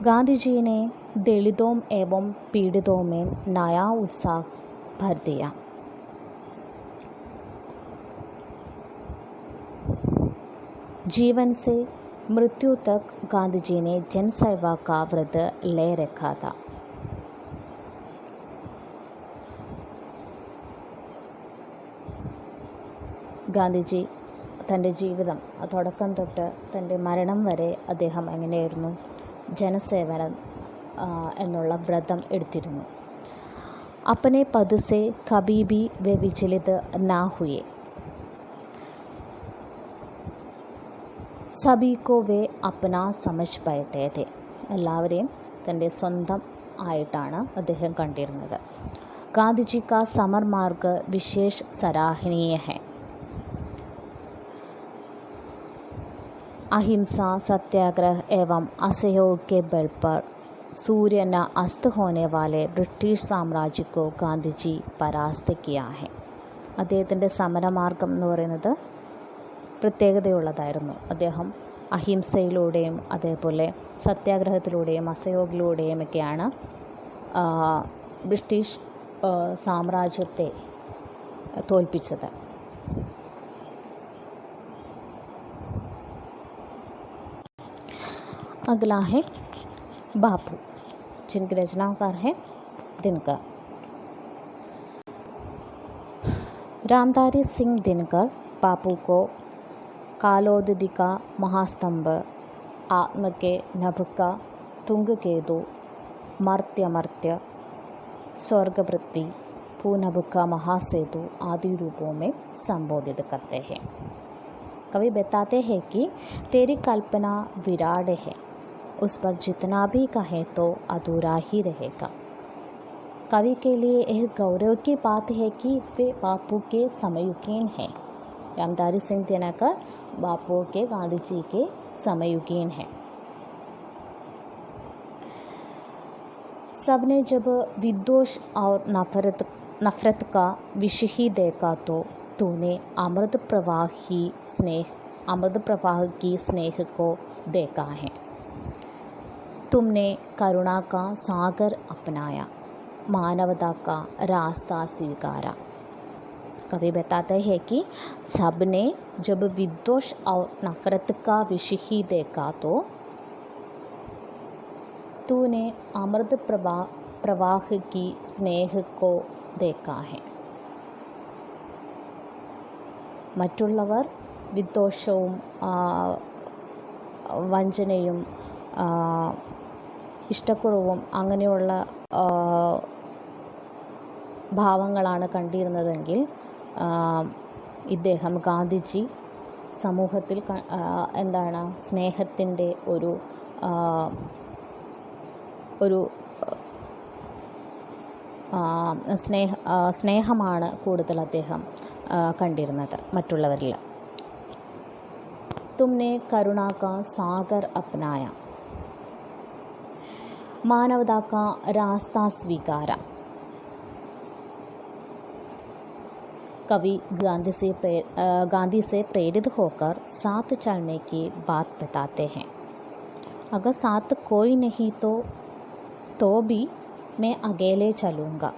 Speaker 1: गांधी जी ने दलितों एवं पीड़ितों में नया उत्साह भर दिया। जीवन से मृत्यु तक गांधी जी ने जनसेवा का व्रत ले रखा था। ഗാന്ധിജി തൻ്റെ ജീവിതം തുടക്കം തൊട്ട് തൻ്റെ മരണം വരെ അദ്ദേഹം എങ്ങനെയായിരുന്നു ജനസേവനം എന്നുള്ള വ്രതം എടുത്തിരുന്നു. अपने पद से कभी भी वे विचलित ना हुए, सभी को वे अपना समझ बैठे थे. എല്ലാവരെയും തൻ്റെ സ്വന്തം ആയിട്ടാണ് അദ്ദേഹം കണ്ടിരുന്നത്. ഗാന്ധിജി का समर मार्ग विशेष सराहनीय है. अहिंसा, सत्याग्रह एवं असहयोग के बल पर सूर्य न अस्त होने वाले ബ്രിട്ടീഷ് സാമ്രാജ്യ को ഗാന്ധിജി പരാസ്ത കിയാ ഹെ. അദ്ദേഹത്തിൻ്റെ സമരമാർഗം എന്ന് പറയുന്നത് പ്രത്യേകതയുള്ളതായിരുന്നു. അദ്ദേഹം അഹിംസയിലൂടെയും അതേപോലെ സത്യാഗ്രഹത്തിലൂടെയും അസഹയോഗിലൂടെയും ഒക്കെയാണ് ബ്രിട്ടീഷ് സാമ്രാജ്യത്തെ തോൽപ്പിച്ചത്. अगला है बापू, जिनके रचनाकार हैं दिनकर. रामधारी सिंह दिनकर बापू को कालोदय का महास्तंभ, आत्म के नभ का तुंग केतु, मर्त्य स्वर्ग पृथ्वी, पूनभ का महासेतु आदि रूपों में संबोधित करते हैं. कवि बताते हैं कि तेरी कल्पना विराट है, उस पर जितना भी कहे तो अधूरा ही रहेगा. कवि के लिए यह गौरव की बात है कि वे बापू के समयुगीन हैं. रामधारी सिंह दिनकर बापू के, गांधी जी के समयुगीन हैं. सबने जब विद्वेष और नफरत का विष ही देखा तो तूने अमृत प्रवाह की स्नेह को देखा है. तुमने करुणा का सागर अपनाया, मानवता का रास्ता स्वीकारा. कवि बताते हैं कि सबने जब विद्वेष और नफरत का विष ही देखा तो तूने अमृत प्रवाह की स्नेह को देखा है. മറ്റുള്ളവർ വിദ്വേഷവും വഞ്ചനയും ഇഷ്ടക്കുറവും അങ്ങനെയുള്ള ഭാവങ്ങളാണ് കണ്ടിരുന്നതെങ്കിൽ ഇദ്ദേഹം ഗാന്ധിജി സമൂഹത്തിൽ സ്നേഹത്തിൻ്റെ സ്നേഹമാണ് കൂടുതൽ അദ്ദേഹം കണ്ടിരുന്നത് മറ്റുള്ളവരിൽ. തുമ്നെ കരുണാ കാ സാഗർ അപ്നായ, मानवता का रास्ता स्वीकारा. कवि गांधी से प्रेरित होकर साथ चलने की बात बताते हैं. अगर साथ कोई नहीं तो भी मैं अकेले चलूँगा.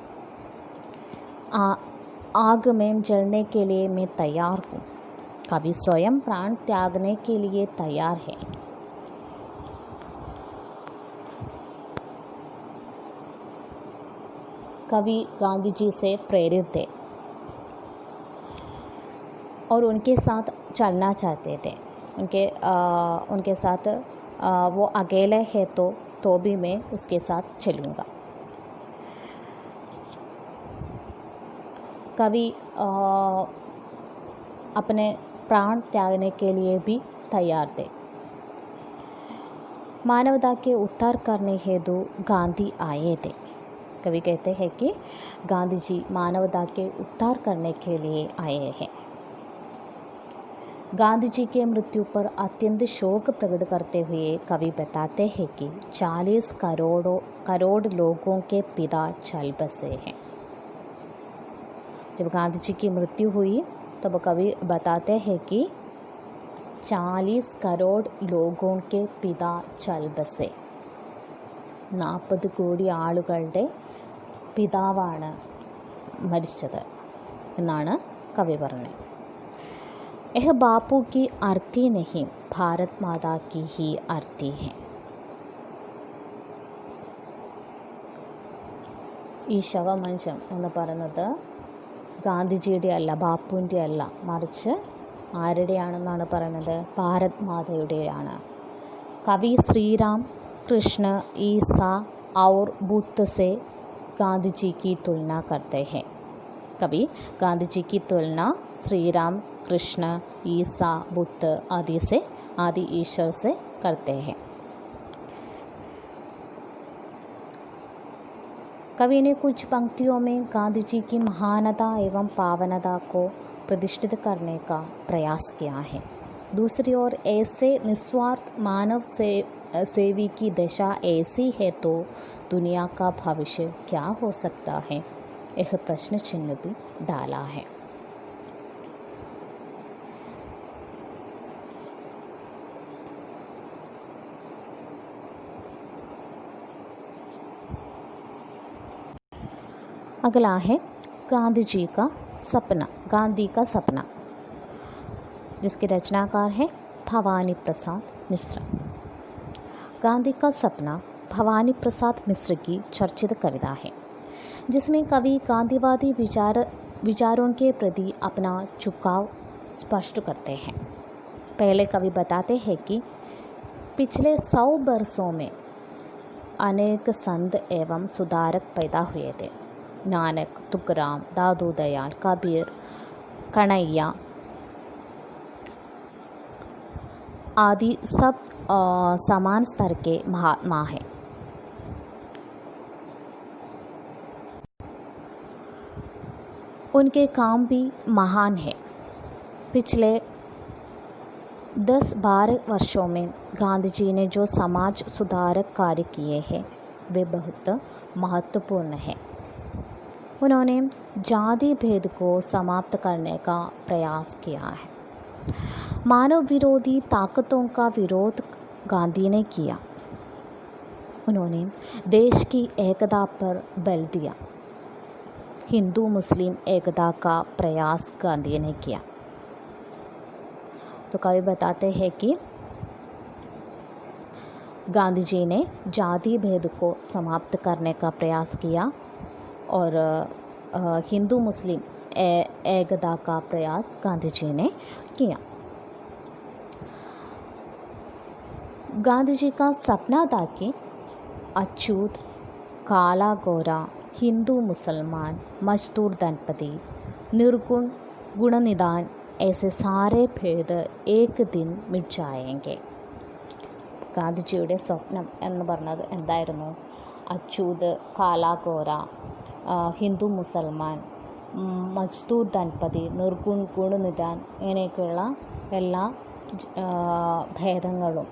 Speaker 1: आग में जलने के लिए मैं तैयार हूँ. कवि स्वयं प्राण त्यागने के लिए तैयार है. कवि गांधी जी से प्रेरित थे और उनके साथ चलना चाहते थे. उनके साथ वो अकेले है तो भी मैं उसके साथ चलूँगा. कवि अपने प्राण त्यागने के लिए भी तैयार थे. मानवता के उद्धार करने हेतु गांधी आए थे. कवि कहते हैं कि गांधी जी मानवता के उद्धार करने के लिए आए हैं। गांधी जी के मृत्यु पर अत्यंत शोक प्रकट करते हुए कवि बताते हैं कि 40 करोड़ लोगों के पिता चल बसे हैं। जब गांधी जी की मृत्यु हुई तब कवि बताते हैं कि 40 करोड़ लोगों के पिता चल बसे, 40 കോടി ആളുകളുടെ പിതാവാണ് മരിച്ചത് എന്നാണ് കവി പറഞ്ഞത്. यह बापू की अर्थी नहीं, भारत माता की ही अर्थी है. ഈ ശവമഞ്ചം എന്ന് പറയുന്നത് ഗാന്ധിജിയുടെ അല്ല, ബാപ്പുവിൻ്റെ അല്ല, മറിച്ച് ആരുടെയാണെന്നാണ് പറയുന്നത്? ഭാരത് മാതയുടെയാണ്. कवि श्री राम कृष्ण ईसा और बुद्ध से गांधी जी की तुलना करते हैं. कवि गांधी जी की तुलना श्री राम कृष्ण ईसा बुद्ध आदि ईश्वर से करते हैं. कवि ने कुछ पंक्तियों में गांधी जी की महानता एवं पावनता को प्रतिष्ठित करने का प्रयास किया है. दूसरी ओर ऐसे निस्वार्थ मानव सेवी की दशा ऐसी है तो दुनिया का भविष्य क्या हो सकता है, यह प्रश्न चिन्ह भी डाला है. अगला है गांधी का सपना, जिसके रचनाकार हैं भवानी प्रसाद मिश्र. गांधी का सपना भवानी प्रसाद मिश्र की चर्चित कविता है, जिसमें कवि गांधीवादी विचारों के प्रति अपना झुकाव स्पष्ट करते हैं. पहले कवि बताते हैं कि पिछले 100 वर्षों में अनेक संत एवं सुधारक पैदा हुए थे. नानक, तुकाराम, दादू दयाल, कबीर, कन्हैया आदि सब समान स्तर के महात्मा हैं. उनके काम भी महान है. पिछले 10-12 वर्षों में गांधी जी ने जो समाज सुधारक कार्य किए हैं वे बहुत महत्वपूर्ण हैं. उन्होंने जाति भेद को समाप्त करने का प्रयास किया है. मानव विरोधी ताकतों का विरोध गांधी ने किया. उन्होंने देश की एकता पर बल दिया. हिंदू मुस्लिम एकता का प्रयास गांधी ने किया. तो कवि बताते हैं कि गांधी जी ने जाति भेद को समाप्त करने का प्रयास किया और हिंदू मुस्लिम एकता का प्रयास गांधी जी ने किया. गांधी जी का सपना था कि अछूत, काला गोरा, हिंदू मुसलमान, मजदूर दंपति, निर्गुण गुणनिदान ऐसे सारे भेद एक दिन मिट जाएंगे. ഗാന്ധിജിയുടെ സ്വപ്നം എന്ന് പറഞ്ഞത് എന്തായിരുന്നു? അച്യൂത്, കാലാഗോര, ഹിന്ദു മുസൽമാൻ, മജ്ദൂർ ദൻപതി, നിർഗുൺ ഗുണനിധാൻ ഇങ്ങനെയൊക്കെയുള്ള എല്ലാ ഭേദങ്ങളും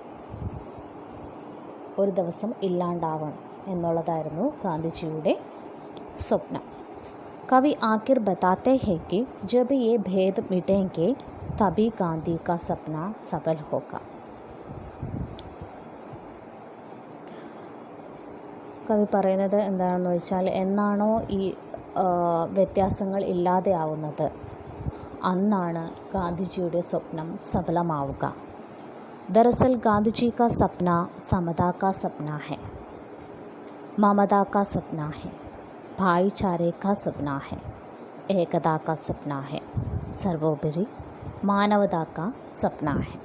Speaker 1: ഒരു ദിവസം ഇല്ലാണ്ടാവണം എന്നുള്ളതായിരുന്നു ഗാന്ധിജിയുടെ സ്വപ്നം. कवि आखिर बताते हैं कि जब ये भेद मिटेंगे तभी गांधी का सपना सफल होगा. കവി പറയുന്നത് എന്താണെന്ന് വെച്ചാൽ എന്നാണോ ഈ വ്യത്യാസങ്ങൾ ഇല്ലാതെയാവുന്നത് അന്നാണ് ഗാന്ധിജിയുടെ സ്വപ്നം സഫലമാവുക. दरअसल गांधी जी का सपना समता का सपना है, ममता का सपना है, भाईचारे का सपना है, एकता का सपना है, सर्वोपरि मानवता का सपना है.